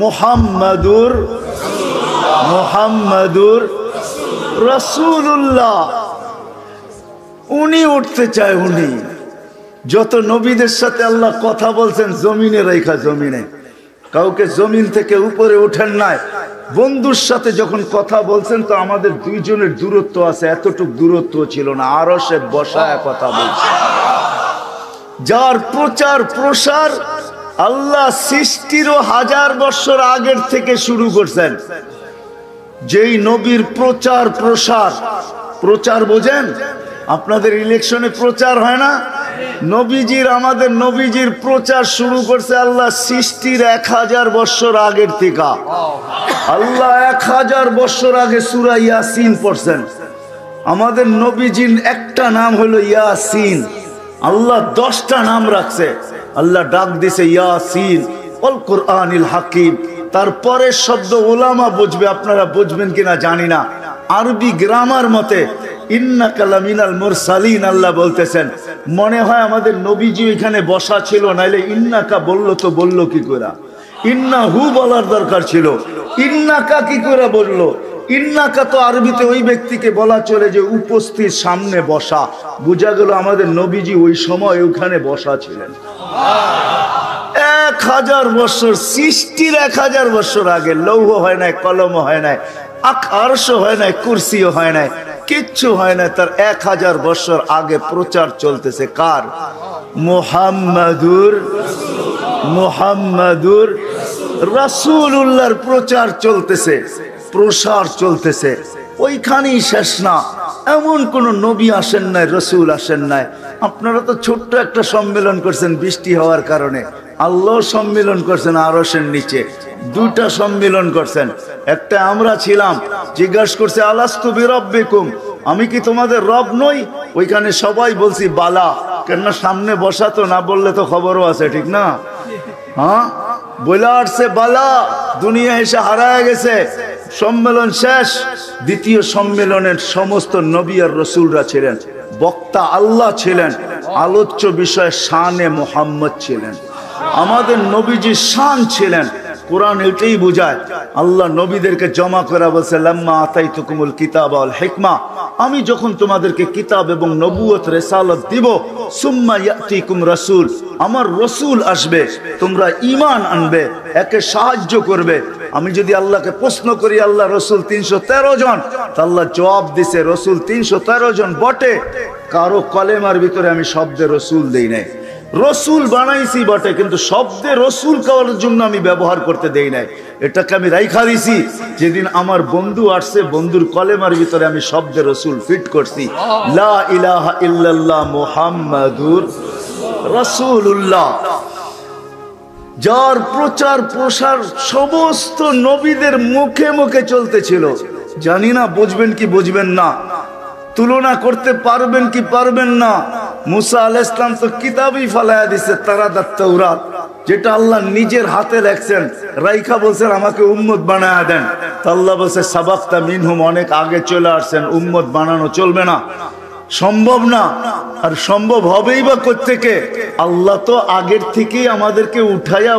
মুহাম্মাদুর রাসূলুল্লাহ, উনি উঠতে চায়। উনি যত নবীদের সাথে আল্লাহ কথা বলছেন জমিনে রেখা, জমিনে কাউকে জমিন থেকে উপরে ওঠেন নাই। বন্ধুর সাথে যখন কথা বলছেন তো আমাদের দুইজনের দূরত্ব আছে, এতটুক দূরত্ব ছিল না, আরশে বসায় কথা বলছেন। যার প্রচার প্রসার আল্লাহ সৃষ্টিরও 1000 বছর আগের থেকে শুরু করছেন। যেই নবীর প্রচার প্রসার, প্রচার বোঝেন? আপনাদের ইলেকশনে প্রচার হয় না? নবীজির, আমাদের নবীজির প্রচার শুরু করছে আল্লাহ সৃষ্টির 1000 বছর আগের থেকে। আল্লাহ 1000 বছর আগে সূরা ইয়াসিন পড়ছেন। আমাদের নবীজির একটা নাম হলো ইয়াসিন, আল্লাহ 10টা নাম রাখছে। আল্লাহ ডাক দিছে ইয়াসিন ওয়াল কুরআনিল হাকিম। তারপরে শব্দ উলামা বুঝবে, আপনারা বুঝবেন কিনা জানি না। আরবি গ্রামার মতে ইন্নাকা লামিনাল মুরসালিন আল্লাহ বলতেছেন। মনে হয় আমাদের নবীজি এখানে বসা ছিল, নাইলে ইন্নাকা বললো তো বললো কি করে? ইন্নাহু বলার দরকার ছিল, ইন্নাকা কি করে বললো? ইন্নাকা তো আরবিতে ওই ব্যক্তিকে বলা চলে যে উপস্থিত, সামনে বসা। বোঝা গেল আমাদের নবীজি ওই সময় ওখানে বসা ছিলেন। 1000 বছর, সৃষ্টির 1000 বছর আগে। লৌহ হয় নাই, কলম হয় নাই, আরশ হয় নাই, কুরসিও হয় নাই, কিচ্ছু হয় না। তার 1000 বছর আগে প্রচার চলতেছে। কার? মুহাম্মাদুর রাসূলুল্লাহর প্রচার চলতেছে, প্রসার চলতেছে। ওইখানেই শেষ না, এমন কোন নবী আসেন নাই, রসুল আসেন নাই। আপনারা তো ছোট্ট একটা সম্মেলন করছেন বৃষ্টি হওয়ার কারণে, আল্লাহ সম্মেলন করছেন আরশের নিচে। 2টা সম্মেলন করছেন। একটা আমরা ছিলাম, জিজ্ঞাসা করছে আলাস্তু বিরাব্বিকুম, আমি কি তোমাদের রব নই? ওইখানে সবাই বলছি বালা। কেন সামনে বসা তো, না বললে তো খবরও আছে, ঠিক না? হ্যাঁ, বলে আসছে বালা। দুনিয়া এসে হারায় গেছে। সম্মেলন শেষ। দ্বিতীয় সম্মেলনের সমস্ত নবী আর রসুলরা ছিলেন, বক্তা আল্লাহ ছিলেন, আলোচ্য বিষয় শানে মুহাম্মদ ছিলেন। আমাদের নবীজি শান ছিলেন। কোরআন এটাই বোঝায়। আল্লাহ নবীদেরকে জমা করে বলছে লাম্মা আতাইতুকুমুল কিতাব ওয়াল হিকমা, আমি যখন তোমাদেরকে কিতাব এবং নবুয়ত রিসালাত দিব, সুম্মা ইয়াতিকুম রাসূল, আমার রসুল আসবে, তোমরা ঈমান আনবে, একে সাহায্য করবে। আমি যদি আল্লাহকে প্রশ্ন করি আল্লাহ রসুল 313 জন, তা আল্লাহ জবাব দিছে রসুল 313 জন বটে, কারো কলেমার ভিতরে আমি শব্দে রসুল দেই নাই। রসুল বানাইছি বটে, কিন্তু শব্দে রসুল কাওয়ার জন্য আমি ব্যবহার করতে দেই নাই। এটাকে আমি রাইখা দিছি। যেদিন আমার বন্ধু আসছে, বন্ধুর কলেমার ভিতরে আমি শব্দে রসুল ফিট করছি, লা ইলাহা ইল্লাল্লাহ মুহাম্মাদুর রাসূলুল্লাহ। যার প্রচার প্রসার সমস্ত নবীদের মুখে মুখে চলতেছিল। জানি না বুঝবেন কি বুঝবেন না, তুলনা করতে পারবেন কি পারবেন না। মুসা আলাইহিস সালাম তো কিতাবই ফালায়া দিছে, তাওরাত, যেটা আল্লাহ নিজের হাতে লেখছেন, রাইখা বলছেন আমাকে উম্মত বানায়া দেন। তা আল্লাহ বলছে সাবাক্তা মিনহুম, অনেক আগে চলে আসছেন, উম্মত বানানো চলবে না, সম্ভব না। আর সম্ভব হবেই বা কোত্থেকে? আল্লাহ তো আগের থেকেই আমাদেরকে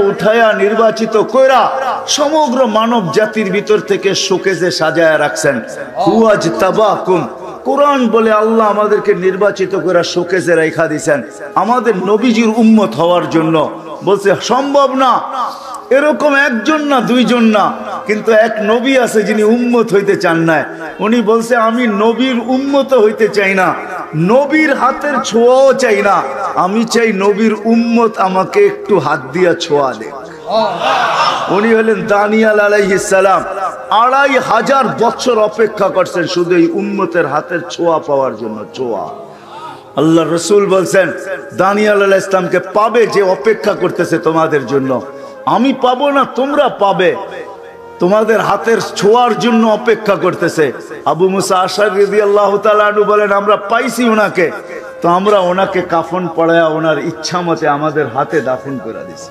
উঠায়া নির্বাচিত কইরা সমগ্র মানব জাতির ভিতর থেকে শোকেজে সাজায়া রাখছেন। হুয়াজ তাবাকুম, কোরআন বলে আল্লাহ আমাদেরকে নির্বাচিত করে শোকেজে রেখা দিয়েছেন আমাদের নবীজির উম্মত হওয়ার জন্য। বলছে সম্ভব না, এরকম একজন না দুইজন না, কিন্তু এক নবী আছে যিনি উম্মত হইতে চান না। উনি বলছে আমি নবীর উম্মত হইতে চাই না, নবীর হাতের ছোঁয়াও চাই না, আমি চাই নবীর উম্মত আমাকে একটু হাত দিয়া ছোঁয়া দেয়। উনি হলেন দানিয়াল আলাইহিস সালাম। 2500 বছর অপেক্ষা করছেন শুধু এই উম্মতের হাতের ছোঁয়া পাওয়ার জন্য। ছোঁয়া আল্লাহ রসুল বলছেন দানিয়াল আলাইহিস সালামকে পাবে যে অপেক্ষা করতেছে তোমাদের জন্য। আমি পাবো না, তোমরা পাবে, তোমাদের হাতের ছোঁয়ার জন্য অপেক্ষা করতেছে। আবু মুসা আশআরী রাদিয়াল্লাহু তাআলা আনহু বলেন আমরা পাইছি ওনাকে, তো আমরা ওনাকে কাফন পড়ায়া ওনার ইচ্ছা মতে আমাদের হাতে দাফন করে দিছি।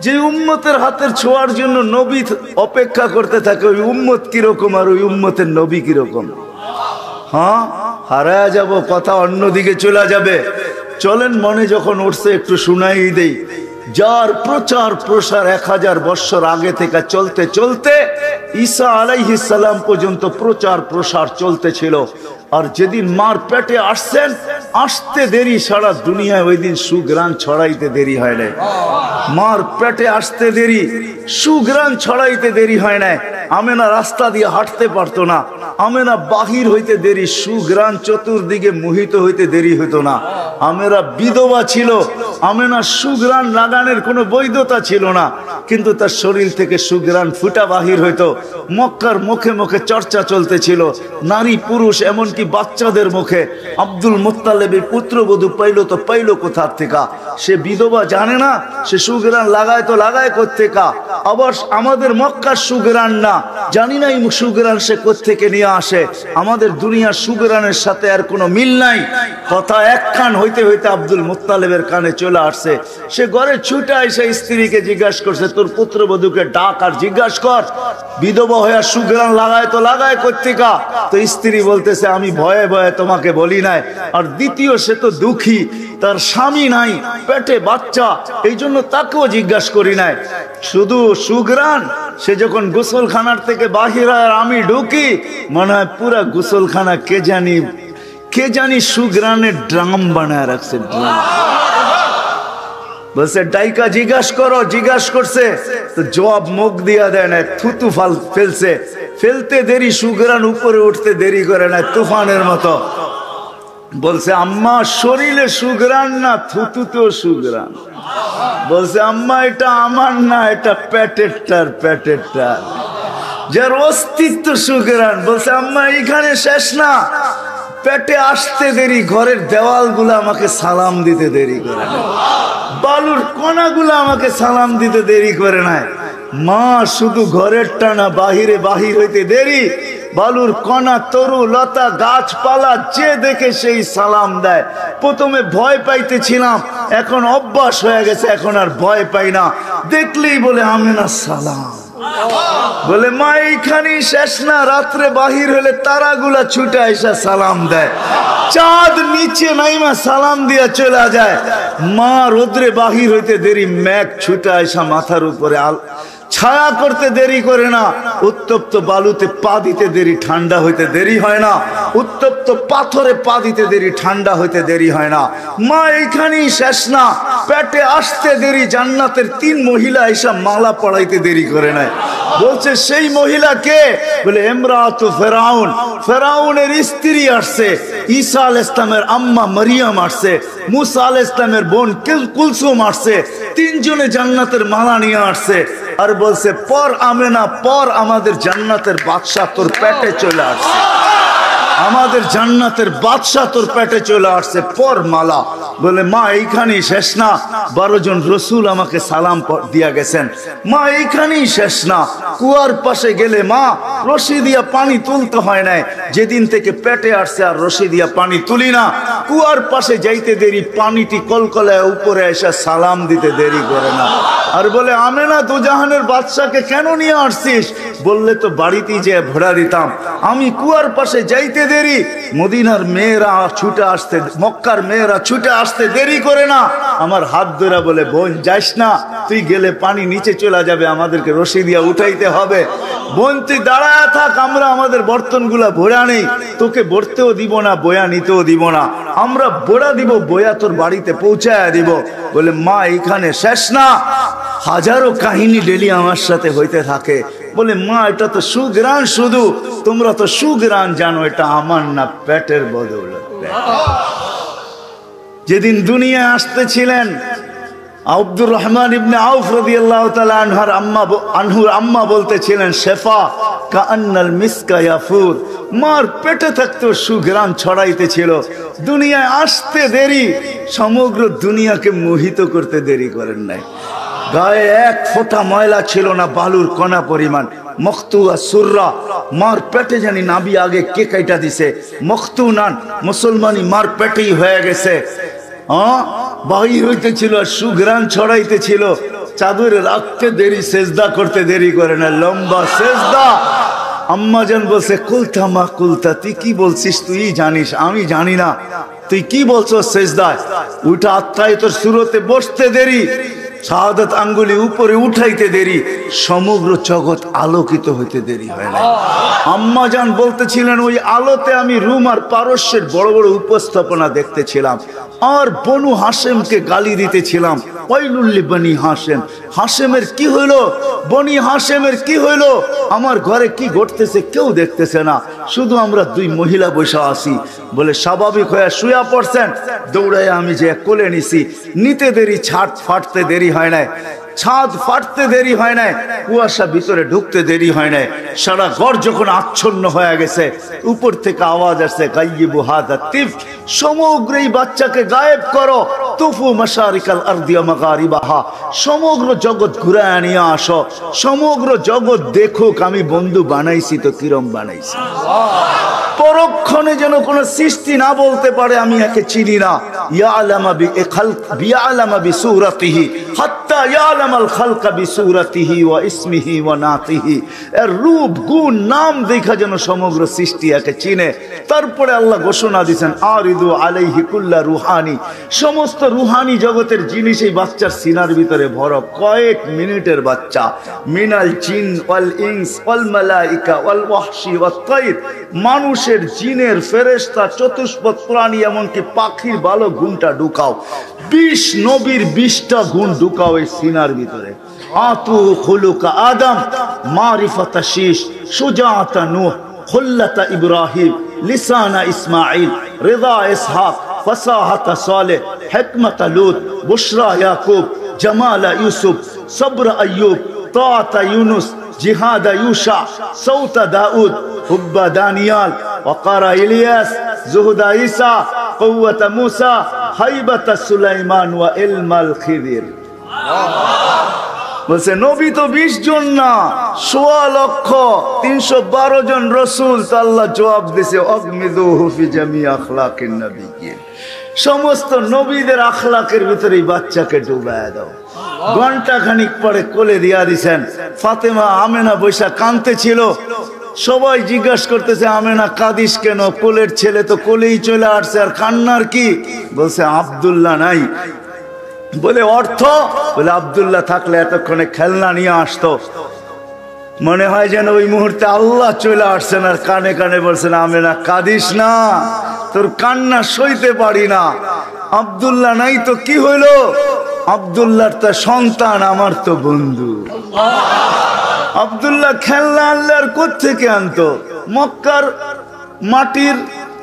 যে উম্মতের হাতের ছোঁয়ার জন্য নবী অপেক্ষা করতে থাকে, ওই উম্মত কিরকম আর ওই উম্মতের নবী কিরকম? হ্যাঁ, হারায়া যাব, কথা অন্যদিকে চলে যাবে। চলেন মনে যখন উঠছে একটু শুনাই দেই। যার প্রচার প্রসার 1000 বছর আগে থেকে চলতে চলতে ঈসা আলাইহিস সালাম পর্যন্ত প্রচার প্রসার চলতেছিল। আর যেদিন মার পেটে আসছেন, আসতে দেরি, সারা দুনিয়ায় ওই দিন সুগ্রাণ ছড়াইতে দেরি হয় না। মার পেটে আসতে দেরি, সুগ্রাণ ছড়াইতে দেরি হয় না। আমেনা রাস্তা দিয়ে হাঁটতে পারতো না, আমেনা বাহির হইতে দেরি, সুগ্রাণ চতুর্দিকে মোহিত হইতে দেরি হইতো না। আমেরা বিধবা ছিল, আমেনা সুগ্রাণ লাগানোর কোনো বৈধতা ছিল না, কিন্তু তার শরীর থেকে সুগ্রাণ ফুটা বাহির হইতো। মক্কার মুখে মুখে চর্চা চলতেছিল, নারী পুরুষ এমনকি বাচ্চাদের মুখে। আব্দুল মুত্তালিব পুত্রবধূ পাইলো তো পাইলো কোথা থেকে? সে বিধবা জানে না, সে সুগ্রাণ লাগায় তো লাগায় কোত্থেকা। আবার আমাদের মক্কার সুগ্রাণ না, জানি না এই সুগ্রাণ সে কোত্থেকে নিয়ে আসে। আমাদের দুনিয়ার সুগ্রাণের সাথে আর কোনো মিল নাই। কথা একখান হইতে হইতে আব্দুল মুত্তালিবের কানে চলে আসছে। সে ঘরে ছুটে এসে স্ত্রীকে জিজ্ঞাসা করছে তোর পুত্রবধূকে ডাক আর জিজ্ঞাসা কর বিধবা হয়ে সুগ্রাণ লাগায় তো লাগায় কোত্থেকা? তো স্ত্রী বলতেছে আমি ভয়ে ভয়ে তোমাকে বলি নাই। আর দ্বিতীয়, সে তো দুঃখী, তার স্বামী নাই, পেটে বাচ্চা, এই জন্য তাকেও জিজ্ঞাসা করি নাই। শুধু সুগ্রাণ, সে যখন গোসলখানার থেকে বাহির হয় আর আমি ঢুকি, মনে হয় পুরা গোসলখানা কে জানি সুগ্রাণের ড্রাম বানায় রাখছে। ড্রাম বলছে ডাইকা জিজ্ঞাসা করো, জিজ্ঞাসা করছে তো জবাব মুখ দিয়া দেয় না, থুতু ফেলছে, ফেলতে দেরি, সুগ্রাণ উপরে উঠতে দেরি করে না, তুফানের মতো। বলছে আম্মা শরীরে সুগ্রাণ না, থুতুতেও সুগ্রাণ। বলছে আম্মা এটা আমার না, এটা পেটেরটার, যার অস্তিত্ব সুগ্রাণ। বলছে আম্মা এখানে শেষ না, পেটে আসতে দেরি, ঘরের দেওয়ালগুলো আমাকে সালাম দিতে দেরি করে না, বালুর কণাগুলো আমাকে সালাম দিতে দেরি করে নাই। মা শুধু ঘরের টানা, বাহিরে বাহির হইতে দেরি, বালুর কণা, তরু লতা, গাছপালা যে দেখে সেই সালাম দেয়। প্রথমে ভয় পাইতেছিলাম, এখন অভ্যাস হয়ে গেছে, এখন আর ভয় পাই না, দেখলেই বলে আমেনা সালাম। বলে মা এইখানেই শেষ না, রাত্রে বাহির হলে তারাগুলা ছুটে এসে সালাম দেয়, চাঁদ নিচে নাইমা সালাম দিয়া চলে যায়। মা রোদ্রে বাহির হইতে দেরি, মেঘ ছুটে এসা মাথার উপরে ছায়া করতে দেরি করে না। উত্তপ্ত বালুতে পা দিতে দেরি, ঠান্ডা হইতে দেরি হয় না। উত্তপ্ত পাথরে পা দিতে দেরি, ঠান্ডা হইতে দেরি হয় না। মা এইখানেই শেষ না, পেটে আসতে দেরি, জান্নাতের 3 মহিলা এসা মালা পড়াইতে দেরি করে নাই। বলছে সেই মহিলা কে? বলে ইমরাতু ফেরাউন, ফেরাউনের স্ত্রী আসছে। ঈসা আলাইহিস সালামের আম্মা মারিয়াম আসছে, মুসা আলাইহিস সালামের বোন কুলসুম আসছে। 3 জনে জান্নাতের মালা নিয়ে আসছে। আর বলছে পর আমেনা, পর আমাদের জান্নাতের বাদশা তোর পেটে চলে আসছে, আমাদের জান্নাতের বাদশা তোর পেটে চলে আসছে, পর মালা। বলে মা এইখানেই শেষ না, 12 জন রসুল আমাকে সালাম দিয়া গেছেন। মা এইখানেই শেষ না, কুয়ার পাশে গেলে মা রশি দিয়া পানি তুলতে হয় নাই। যেদিন থেকে পেটে আসছে আর রশি দিয়া পানি তুলি না। কুয়ার পাশে যাইতে দেরি, পানিটি কলকলায় উপরে এসে সালাম দিতে দেরি করে না। আর বলে আমেনা দুজাহানের বাদশাকে কেন নিয়ে আসছিস? বললে তো বাড়িতেই যে ভরা দিতাম। আমি কুয়ার পাশে যাইতে দেরি, মদিনার মেয়েরা ছুটে আসতে, মক্কার মেয়েরা ছুটে আসতে দেরি করে না। আমার হাত ধরা বলে বোন যাস না, তুই গেলে পানি নিচে চলে যাবে, আমাদেরকে রশি দিয়া উঠাইতে হবে। বোন তুই দাঁড়ায় থাক, আমরা আমাদের বর্তনগুলা ভরা নেই, তোকে ভরতেও দিব না, বয়া নিতেও দিব না, আমরা ভরা দিব, বয়া তোর বাড়িতে পৌঁছায় দিব। বলে মা এখানে শেষ না, হাজারো কাহিনী ডেলি আমার সাথে হইতে থাকে। বলে মা এটা তো সুগ্রাণ, শুধু তোমরা তো সুগ্রাণ জানো, এটা আমার না, পেটের বদৌলত। যেদিন দুনিয়ায় আসতেছিলেন আব্দুর রহমান ইবনে আউফ রাদিয়াল্লাহু তাআলা আনহুর আম্মা বলতেছিলেন শেফা কাআন্নাল মিসকা ইয়াফুর, মার পেটে থাকতে সুঘ্রাণ ছড়াইতেছিল। দুনিয়ায় আসতে দেরি, সমগ্র দুনিয়াকে মোহিত করতে দেরি করেন নাই। গায়ে এক ফোঁটা ময়লা ছিল না, বালুর কণা পরিমাণ। মখতুয়া সুররা, মার পেটে জানি নাবি আগে কে কাইটা দিছে। মখতুনান, মুসলমানি মার পেটেই হয়ে গেছে। বাহি হইতেছিল, সুঘ্রাণ ছড়াইতেছিল। চাদরে রাখতে দেরি, সেজদা করতে দেরি করে না, লম্বা সেজদা। আম্মা জান বলছে কুলতা মা কুলতা, তুই কি বলছিস তুই জানিস, আমি জানি না, তুই কি বলছো সেজদায়? উঠা আত্মায় তোর সুরতে বসতে দেরি, শাহাদাত আঙ্গুলি উপরে উঠাইতে দেরি, সমগ্র জগৎ আলোকিত হইতে দেরি হয় না। আম্মা জান বলতেছিলেন ওই আলোতে আমি রুম আর পারস্যের বড় বড় উপস্থাপনা দেখতেছিলাম, আর বনু হাশেমকে গালি দিতেছিলাম। ওয়াইলুল্লি বনি হাশেম, হাশেমের কি হইলো, বনি হাশেমের কি হইলো, আমার ঘরে কি ঘটতেছে কেউ দেখতেছে না, শুধু আমরা দুই মহিলা বসে আছি। বলে স্বাভাবিক হয়ে শুয়া পড়ছেন, দৌড়ায় আমি যে কোলে নিছি। নিতে দেরি, ছাদ ফাটতে দেরি হয় নাই, ছাদ ফাটতে দেরি হয় নাই, কুয়াশা ভিতরে ঢুকতে দেরি হয় নাই। সারা ঘর যখন আচ্ছন্ন হয়ে গেছে, উপর থেকে আওয়াজ আসছে গাইয়িবু হাযা তিফ, সমগ্র এই বাচ্চাকে গায়েব করো। তুফু মাশারিকাল আরদি ওয়া মাগারিবাহা, সমগ্র জগৎ ঘুরায় নিয়ে আসো, সমগ্র জগৎ দেখুক আমি বন্ধু বানাইছি তো কিরম বানাইছি। পরক্ষণে যেন কোন সৃষ্টি না বলতে পারে আমি একে চিনি না। ইয়ালামা বিয়ালামা বিসূরাতিহি হাত্তা ইয়ালামাল খালকা বিসূরাতিহি ওয়া ইসমিহি ওয়া নাতিহি, এর রূপ গুণ নাম দেখা যেন সমগ্র সৃষ্টি একে চিনে। তারপরে আল্লাহ ঘোষণা দিয়েছেন আরিদু আলাইহি কুল্লা রুহানি, সমস্ত রুহানি জগতের জিনিস এই বাচ্চার সিনার ভিতরে ভরা। কয়েক মিনিটের বাচ্চা, মিনাল জিন ওয়াল ইনস ওয়াল মালাইকা ওয়াল ওয়াহশি ওয়াত তাইর, মানুষের, জিনের, ফেরেশতা, চতুষ্পদ প্রাণী, এমনকি পাখির ভালো গুণটা ঢুকাও। 20 নবীর 20টা গুণ ঢুকাও এই সিনার ভিতরে। আতু খুলুকা আদম, মারিফাতা শীশ, সুজাআতা নূহ, খুল্লাতা ইব্রাহিম, লিসানা ইসমাঈল, রিদা ইসহাক, ফাসাহাতা সালেহ, হিকমাতা লূত, বুশরা ইয়াকুব, জামালা ইউসুফ, সবর আইয়ুব, তাআতা ইউনুস, জিহাদা ইউশা, সৌতা দাউদ, হুব্বা দানিয়াল, ওয়াকারা ইলিয়াস, জুহুদা ঈসা, কুওয়াতা মূসা, হাইবাতা সুলাইমান ওয়া ইলমাল খিদির। বলছে নবী তো 20 জন না, 1,00,312 জন রসুল। তো আল্লাহ জবাব দিছে অগমিদুহু ফি জামি আখলাকিন নবিয়্যিন, সমস্ত নবীদের আখলাকের ভিতরে এই বাচ্চাকে ডুবায় দাও। ঘন্টা খানিক পরে কোলে দিয়া দিছেন। ফাতেমা আমেনা বৈশা কাঁদতে ছিল, সবাই জিজ্ঞাসা করতেছে আমেনা কাঁদিস কেন, কোলের ছেলে তো কোলেই চলে আসছে, আর কান্নার কি? বলছে আব্দুল্লাহ নাই। বলে অর্থ? বলে আব্দুল্লাহ থাকলে এতক্ষণে খেলনা নিয়ে আসতো। মনে হয় যেন ওই মুহূর্তে আল্লাহ চলে আসছেন, আর কানে কানে বলছেন আমেনা কাঁদিস না, তোর কান্না সইতে পারি না। আব্দুল্লাহ নাই তো কি হইলো? আব্দুল্লাহর তো সন্তান, আমার তো বন্ধু। আব্দুল্লাহ খেলনা আনলে আর কোত্থেকে আনতো?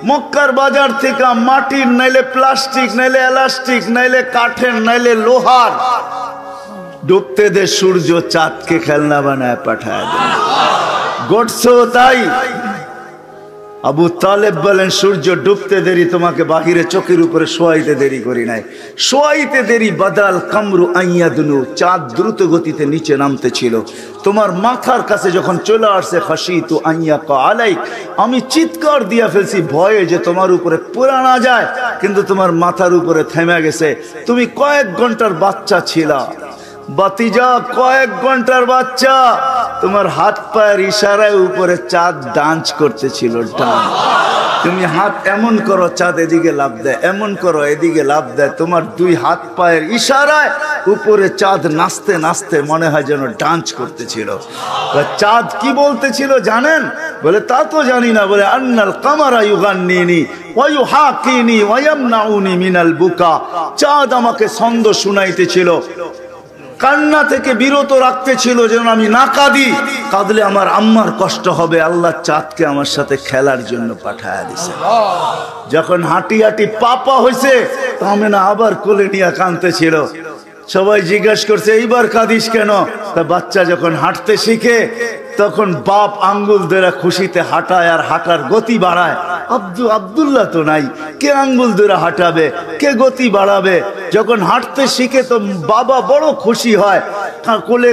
মক্কার বাজার থেকে মাটির, নাইলে প্লাস্টিক, নাইলে এলাস্টিক, নাইলে কাঠের, নাইলে লোহার। ডুবতে দে সূর্য চাঁদকে খেলনা বানায় পাঠায় দেয়। গড়ছো তাই। আবু তালেব বলেন সূর্য ডুবতে দেরি, তোমাকে বাহিরে চোখের উপরে শোয়াইতে দেরি করি নাই। শোয়াইতে দেরি বাদাল কামরু আইয়াদনু, চাঁদ দ্রুত গতিতে নিচে নামতে ছিল। তোমার মাথার কাছে যখন চলে আসছে খাশিতু আইয়াকা আলাইক, আমি চিৎকার দিয়া ফেলছি ভয়ে যে তোমার উপরে পড়া না যায়, কিন্তু তোমার মাথার উপরে থেমে গেছে। তুমি কয়েক ঘন্টার বাচ্চা ছিলা বাতিজা, কয়েক ঘন্টার বাচ্চা। তোমার হাত পায়ের ইশারায় উপরে চাঁদ ডান্স করতেছিল, ডান্স। তুমি হাত এমন করো, চাঁদ এদিকে লাফ দেয়, এমন করো এদিকে লাফ দেয়। তোমার দুই হাত পায়ের ইশারায় উপরে চাঁদ নাচতে নাচতে মনে হয় যেন ডান্স করতেছিল। চাঁদ কি বলতেছিল জানেন? বলে তা তো জানি না। বলে আন্নাল কামারা ইউগান্নিনি ওয়া ইউহাকিনি ওয়া ইয়ামনাউনি মিনাল বুকা। চাঁদ আমাকে ছন্দ শুনাইতেছিল, কান্না থেকে বিরত রাখতে ছিল যেন আমি না কাঁদি, কাঁদলে আমার আম্মার কষ্ট হবে। আল্লাহ চাঁদকে আমার সাথে খেলার জন্য পাঠায়া দিছে। যখন হাঁটি হাঁটি পাপা হয়েছে, আমেনা আবার কোলে নিয়ে কাঁদতেছিল। সবাই জিজ্ঞাসা করছে এইবার কাঁদিস কেন? তা বাচ্চা যখন হাঁটতে শিখে তখন বাপ আঙ্গুল ধরে খুশিতে হাঁটায় আর হাঁটার গতি বাড়ায়। আব্দুল্লাহ তো নাই, কে আঙ্গুল ধরে হাঁটাবে, কে গতি বাড়াবে? যখন হাঁটতে শিখে তো বাবা বড় খুশি হয়, কোলে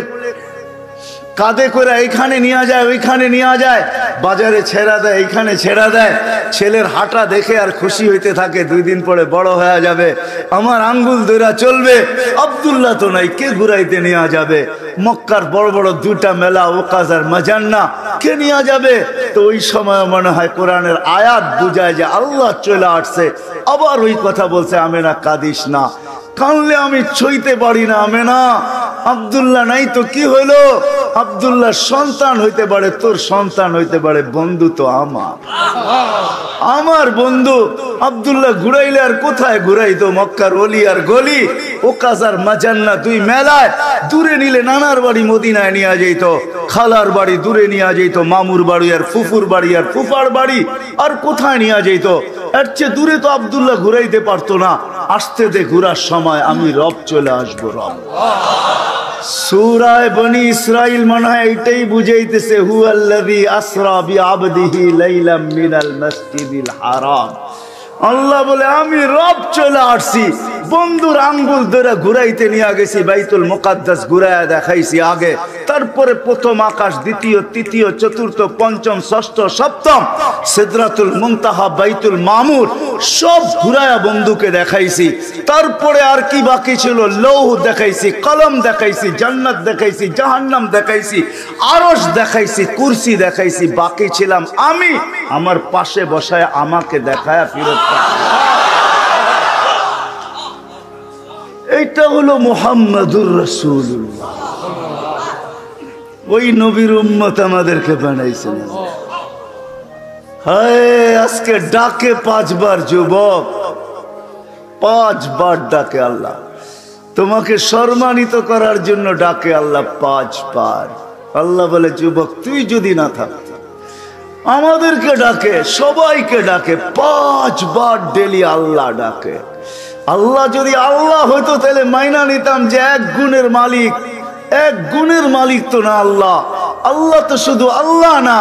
কাঁধে করে এইখানে নিয়ে যায়, ওইখানে নিয়ে যায়, বাজারে ছেড়া দেয়, এইখানে ছেড়া দেয়। ছেলের হাঁটা দেখে আর খুশি হইতে থাকে, 2 দিন পরে বড় হয়ে যাবে, আমার আঙ্গুল ধরে চলবে। আব্দুল্লাহ তো নাই, কে ঘুরাইতে নিয়ে যাবে? মক্কার বড় বড় 2টা মেলা, ওকাজ আর মাজান্না, কে নিয়ে যাবে? তো ওই সময় মনে হয় কোরআনের আয়াত বুঝায় যে আল্লাহ চলে আসছে। আবার ওই কথা বলছে, আমেনা কাঁদিস না, কানলে আমি ছইতে পারি না। আমেনা, আব্দুল্লাহ নাই তো কি হইলো? আব্দুল্লাহ সন্তান হইতে পারে, তোর সন্তান হইতে পারে, বন্ধু তো আমার বন্ধু। আব্দুল্লাহ ঘুরাইলে আর কোথায় ঘুরাইতো? মক্কার অলি আর গলি, ওকাজ আর মাজান্না 2 মেলায়। দূরে নিলে নানার বাড়ি মদিনায় নিয়ে যেত, খালার বাড়ি দূরে নিয়ে যেত, মামুর বাড়ি আর ফুফুর বাড়ি আর ফুফার বাড়ি আর কোথায় নিয়ে যেত। এর চেয়ে দূরে তো আব্দুল্লাহ ঘুরাইতে পারতো না। আসতে দে ঘুরার সময়, আমি রব চলে আসবো, রব। সূরা বনি ইসরাইল মনে হয় এটাই বুঝাইতেছে, হুয়াল্লাযী আসরা বিআবদিহি লাইলাম মিনাল মাসজিদিল হারাম। আল্লাহ বলে আমি রব চলে আসছি। বন্ধুর আঙ্গুল ধরে ঘুরাইতে নিয়ে গেছি, বাইতুল মুকাদ্দাস ঘুরাইয়া দেখাইছি আগে, তারপরে প্রথম আকাশ, দ্বিতীয়, তৃতীয়, চতুর্থ, পঞ্চম, ষষ্ঠ, সপ্তম, সিদরাতুল মুনতাহা, বাইতুল মামুর, সব ঘুরাইয়া বন্ধুকে দেখাইছি। তারপরে আর কি বাকি ছিল? লৌহ দেখাইছি, কলম দেখাইছি, জান্নাত দেখাইছি, জাহান্নাম দেখাইছি, আরশ দেখাইছি, কুরসি দেখাইছি। বাকি ছিলাম আমি, আমার পাশে বসায় আমাকে দেখায়া ফিরত। এইটা হলো মুহাম্মাদুর রাসূলুল্লাহ। ওই নবীর উম্মত আমাদেরকে বানাইছেন। হায়, আজকে ডাকে 5 বার যুবক, 5 বার ডাকে আল্লাহ। তোমাকে সম্মানিত করার জন্য ডাকে আল্লাহ 5 বার। আল্লাহ বলে যুবক তুই যদি না থাক, আমাদেরকে ডাকে, সবাইকে ডাকে 5 বার ডেলি আল্লাহ ডাকে। আল্লাহ যদি আল্লাহ হইতো তাহলে মাইনা নিতাম যে 1 গুণের মালিক। 1 গুণের মালিক তো না আল্লাহ। আল্লাহ তো শুধু আল্লাহ না,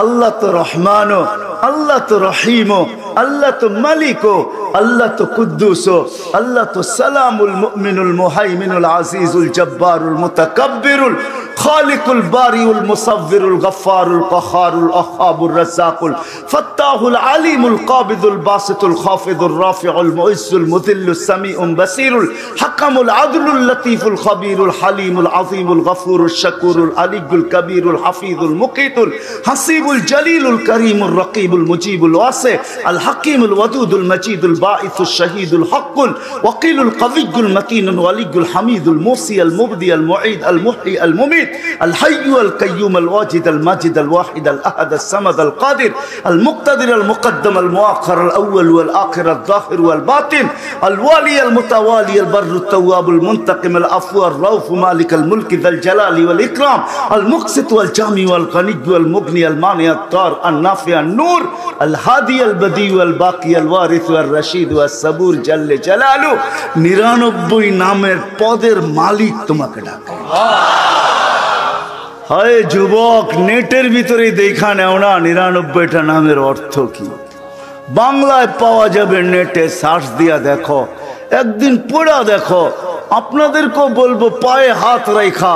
আল্লাহ তো রহমানও, আল্লাহ তো রহিমও, আল্লাহ তো মালিকও, আল্লাহ তো কুদ্দুসও, আল্লাহ তো সালামুল মুমিনুল মুহাইমিনুল আজিজুল জব্বারুল মুতাকাব্বিরুল খালিকুল বারিউল মুসাవ్বিরুল গফফারুল কহারুল আহাবুর রাজ্জাকুল ফাত্তাহুল আলিমুল কাবিদুল বাসিতুল খাফিদুর রাফিউল মুইজ্জুল মুযিল্লুস সামিউল বাসিরুল হাকামুল আদলুল লতীফুল খবীরুল হালিমুল আযীমুল গফুরুল শাকুরুল আলিয়ুল কবীরুল হাফিজুল মুকিতুল হাসিবুল জলিলুল করিমুর রকিবুল মুজিবুল ওয়াসি আল হাকিমুল ওয়াদুদুল মজিদুল বাঈসুশ শহীদুল হকুল ওয়াকিলুল কবিয়ুল মতিনুল ওয়ালিয়ুল হামিদুল মুসি আল মুবদি আল মুঈদ আল মুহয়ি আল মুমিত الحي القيوم الواجد الماجد الواحد الأحد الصمد القادر المقتدر المقدم المؤخر الأول والآخر الظاهر والباطن الوالي المتوالي البر التواب المنتقم العفو الرؤوف مالك الملك ذا الجلال والإكرام المقسط والجامع والغني والمغني المانع الضار النافع النور الهادي البديع والباقي الوارث والرشيد والصبور جل جلاله 99 নামের পদের মালিক তোমাকে ডাকে। হয় যুবক, নেটের ভিতরে দেখা নেও না 99টা নামের অর্থ কি। বাংলায় পাওয়া যাবে, নেটে সার্চ দিয়া দেখো, একদিন পড়া দেখো। আপনাদেরকেও বলবো পায়ে হাত রেখা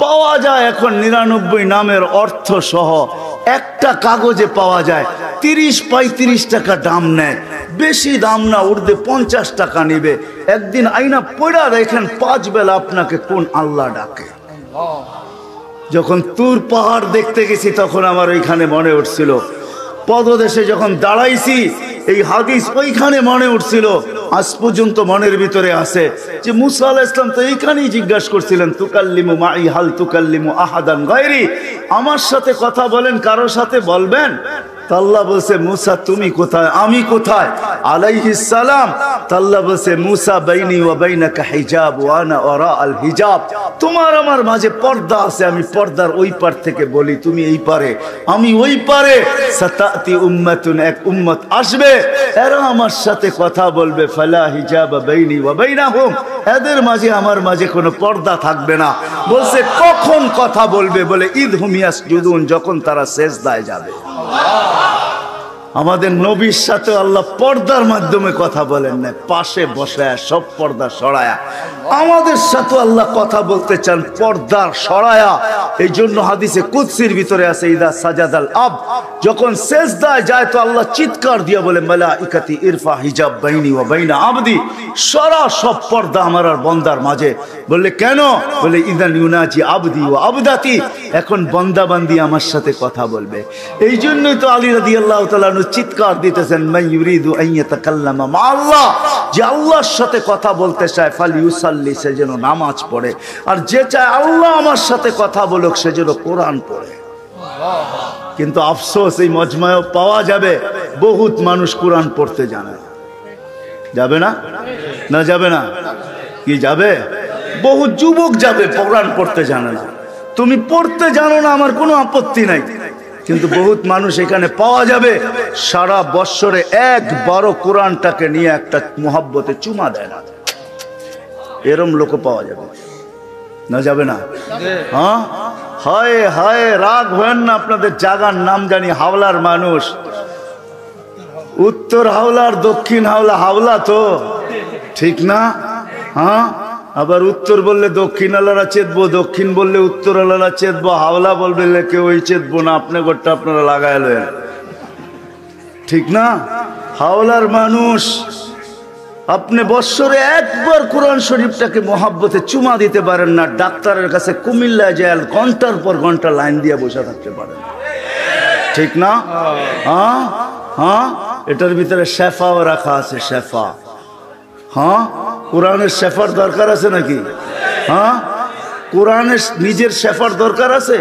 পাওয়া যায় এখন 99 নামের অর্থ সহ একটা কাগজে পাওয়া যায়। 30-35 টাকা দাম নেয়, বেশি দাম না, উর্দে 50 টাকা নিবে। একদিন আইনা পড়া দেখেন 5 বেলা আপনাকে কোন আল্লাহ ডাকে। যখন তুর পাহাড় দেখতে গেছি তখন আমার ওইখানে মনে উঠছিল, পদদেশে যখন দাঁড়াইছি এই হাদিস ওইখানে মনে উঠছিল। আজ পর্যন্ত মনের ভিতরে আছে যে মুসা আলাইহিস সালাম তো এইখানেই জিজ্ঞাসা করছিলেন, তুকাল্লিমু মাই হাল তুকাল্লিমু আহাদান গায়রি, আমার সাথে কথা বলেন, কারোর সাথে বলবেন? আল্লাহ বলছে মুসা তুমি কোথায়, আমি কোথায়? আলাইহিস সালাম। আল্লাহ বলছে মুসা বাইনি ওয়া বাইনাকা হিজাব ওয়া আনা ওয়ারা আল হিজাব, তোমার আমার মাঝে পর্দা আছে, আমি পর্দার ওই পার থেকে বলি, তুমি এই পারে, আমি ওই পারে। সাতাতি উম্মাতুন, এক উম্মত আসবে, এরা আমার সাথে কথা বলবে, ফালা হিজাব বাইনি ওয়া বাইনাহুম, এদের মাঝে আমার মাঝে কোনো পর্দা থাকবে না। বলছে কখন কথা বলবে? বলে ইদহুম ইয়াসজুদুন, যখন তারা সিজদায় যাবে। আমাদের নবীর সাথে আল্লাহ পর্দার মাধ্যমে কথা বলেন না, পাশে বসে সব পর্দা সরায়া আমাদের সাথে আল্লাহ কথা বলতে চান পর্দার সরায়া। এই জন্য হাদিসে কুদসির ভিতরে আছে, ইদা সাজাদাল আব, যখন সিজদায় যায় তো আল্লাহ চিৎকার দিয়ে বলে মালাইকাতি ইরফা হিজাব বাইনি ওয়া বাইনা আবদি, সরা সব পর্দা আমার আর বান্দার মাঝে। বললে কেন? বলে ইদান ইউনাজি আবদি ওয়া আবদাতি, এখন বান্দা বান্দি আমার সাথে কথা বলবে। এই জন্যই তো আলী রাদিয়াল্লাহু তাআলা চিৎকার দিতেছেন, মান ইউরিদু আন ইয়াতাকাল্লামা মা আল্লাহ, যে আল্লাহর সাথে কথা বলতে চায় ফালিউসাল্লি, সে যেন নামাজ পড়ে, আর যে চায় আল্লাহ আমার সাথে কথা বলুক সে যেন কোরআন পড়ে। কিন্তু আফসোস এই মজমায়ও পাওয়া যাবে বহুত মানুষ কোরআন পড়তে জানে না। যাবে না? না যাবে না? কি যাবে? বহু যুবক যাবে কোরআন পড়তে জানে না। তুমি পড়তে জানো না, আমার কোনো আপত্তি নাই, কিন্তু বহুত মানুষ এখানে পাওয়া যাবে সারা বৎসরে একবারও কোরআনটাকে নিয়ে একটা মোহাব্বতে চুমা দেয় না, এরম লোক পাওয়া যাবে না। যাবে না? হ্যাঁ, হায় হায়, রাগ হয়েন না, আপনাদের জায়গার নাম জানি, হাওলার মানুষ, উত্তর হাওলার দক্ষিণ হাওলা, হাওলা তো ঠিক না? হ্যাঁ, আবার উত্তর বললে দক্ষিণ আলারা চেতবো, দক্ষিণ বললে উত্তর আলারা চেতবো, হাওলা বলবে কেউ ওই চেতবো না, আপনার ঘরটা আপনারা লাগাইলেন, ঠিক না? হাওলার মানুষ আপনি বৎসরে একবার কোরআন শরীফটাকে মোহাব্বতে চুমা দিতে পারেন না, ডাক্তারের কাছে কুমিল্লায় যায় ঘন্টার পর ঘন্টা লাইন দিয়ে বসে থাকতে পারেন, ঠিক না? হ্যাঁ হ্যাঁ, এটার ভিতরে শেফাও রাখা আছে, শেফা। হ্যাঁ, কোরআনের শেফার দরকার আছে নাকি? হ্যাঁ, কোরআনের নিজের শেফার দরকার আছে।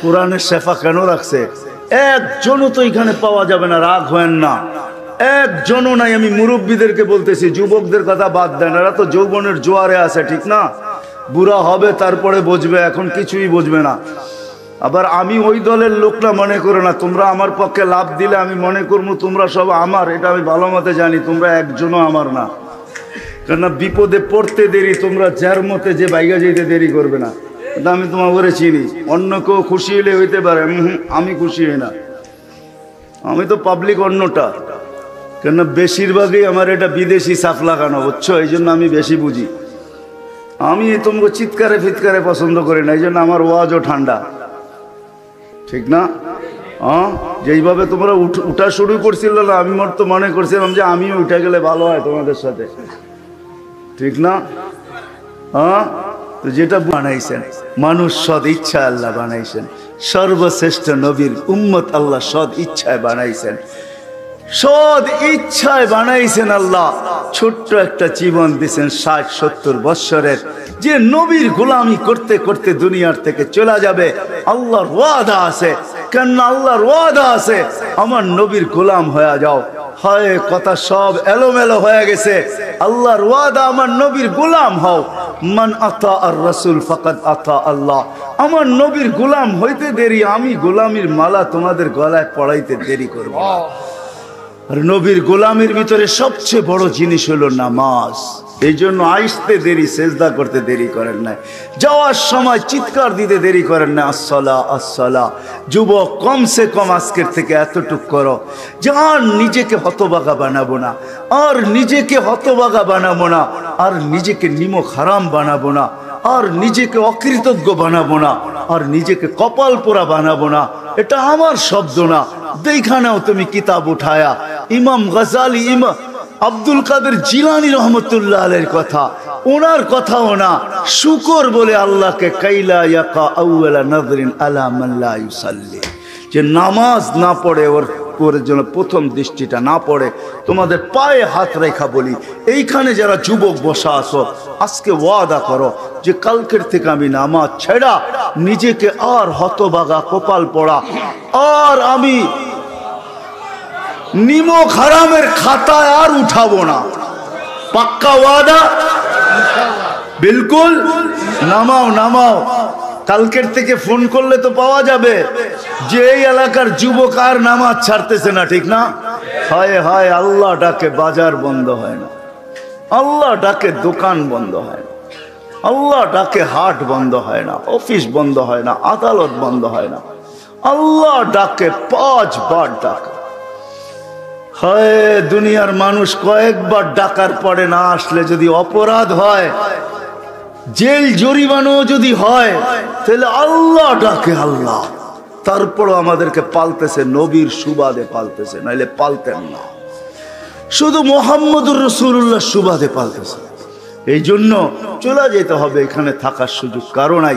কোরআনের শেফা কেন রাখছে? একজনও তো এখানে পাওয়া যাবে না, রাগ হয়েন না, একজনও নাই। আমি মুরব্বীদেরকে বলতেছি, যুবকদের কথা বাদ দেন, এরা তো যৌবনের জোয়ারে আছে, ঠিক না? বুড়া হবে তারপরে বুঝবে, এখন কিছুই বুঝবে না। আবার আমি ওই দলের লোক না মনে করো না, তোমরা আমার পক্ষে লাভ দিলে আমি মনে করবো তোমরা সব আমার, এটা আমি ভালো মতে জানি, তোমরা একজনও আমার না। কেননা বিপদে পড়তে দেরি, তোমরা যার মতে যে বাইগা যেতে দেরি করবে না, এটা আমি তোমার করে চিনি। অন্য কেউ খুশি হলে হইতে পারে, আমি খুশি হই না, আমি তো পাবলিক অন্যটা। কেননা বেশিরভাগই আমার এটা বিদেশি সাফ লাগানো, বুঝছো? এই জন্য আমি বেশি বুঝি। আমি তোমাকে চিৎকারে ফিৎকারে পছন্দ করি না, এই জন্য আমার ওয়াজও ঠান্ডা, ঠিক না? হ্যাঁ, যেইভাবে তোমরা উঠা শুরু করছিল না, আমি তো মনে করছিলাম যে আমিও উঠে গেলে ভালো হয় তোমাদের সাথে, ঠিক না? হ্যাঁ, তো যেটা বানাইছেন মানুষ সদ ইচ্ছা আল্লাহ বানাইছেন, সর্বশ্রেষ্ঠ নবীর উম্মত আল্লাহ সদ ইচ্ছায় বানাইছেন, সদ ইচ্ছায় বানাইছেন আল্লাহ। ছোট্ট একটা জীবন দিয়েছেন 60-70 বৎসরের, যে নবীর গোলামি করতে করতে দুনিয়ার থেকে চলে যাবে। আল্লাহর ওয়াদা আছে, কেন আল্লাহর ওয়াদা আছে, আমার নবীর গোলাম হয়ে যাও। হয় কথা সব এলোমেলো হয়ে গেছে। আল্লাহর ওয়াদা, আমার নবীর গোলাম হও। মান আতা আর রাসূল ফাকাদ আতা আল্লাহ, আমার নবীর গোলাম হইতে দেরি, আমি গোলামির মালা তোমাদের গলায় পড়াইতে দেরি করব না। আর নবীর গোলামের ভিতরে সবচেয়ে বড় জিনিস হলো নামাজ। এই জন্য আসতে দেরি, সেজদা করতে দেরি করেন নাই, যাওয়ার সময় চিৎকার দিতে দেরি করেন না, আসসালা আসসালা। যুবক, কমসে কম আজকের থেকে এতটুক করো যে আর নিজেকে হতবাগা বানাবো না, আর নিজেকে হতবাগা বানাবো না, আর নিজেকে নিমক হারাম বানাবো না, আর নিজেকে অকৃতজ্ঞ বানাবো না, আর নিজেকে কপাল পোড়া বানাবো না। এটা আমার শব্দ না, দেখানেও তুমি কিতাব উঠায়া ইমাম গজালি, ইমাম আব্দুল কাদের জিলানী রহমতুল্লাহ আলাইহির কথা, ওনার কথাও না। শুকর বলে আল্লাহকে, কাইলা ইয়াকা আউয়ালা নাযরিন আলা মান লা ইউসাল্লি, যে নামাজ না পড়ে ওর জন্য প্রথম দৃষ্টিটা না পড়ে। তোমাদের পায়ে হাত রেখা বলি, এইখানে যারা যুবক বসা আছো, আজকে ওয়াদা করো যে কালকের থেকে আমি নামাজ ছেড়া, নিজেকে আর হতবাগা কপাল পড়া, আর আমি নিমক হারামের খাতায় আর উঠাবো না। পাক্কা ওয়াদা? বিলকুল। নামাও নামাও, কালকের থেকে ফোন করলে তো পাওয়া যাবে যে এই এলাকার যুবক আর নামাজ ছাড়তেছে না, ঠিক না? হায় হায়, আল্লাহ ডাকে বাজার বন্ধ হয় না, আল্লাহ ডাকে দোকান বন্ধ হয় না, আল্লাহ ডাকে হাট বন্ধ হয় না, অফিস বন্ধ হয় না, আদালত বন্ধ হয় না, আল্লাহ ডাকে 5 বার ডাকে। হয় দুনিয়ার মানুষ কয়েকবার ডাকার পরে না আসলে যদি অপরাধ হয়, জেল জরিমানো যদি হয়, তাহলে আল্লাহ ডাকে আল্লাহ, তারপরও আমাদেরকে পালতেছে, নবীর সুবাদে পালতেছে, নাইলে পালতেন না। শুধু মুহাম্মদুর রাসূলুল্লাহ সুবাদে পালতেছে। এই জন্য চলে যেতে হবে, এখানে থাকার সুযোগ কারো নাই।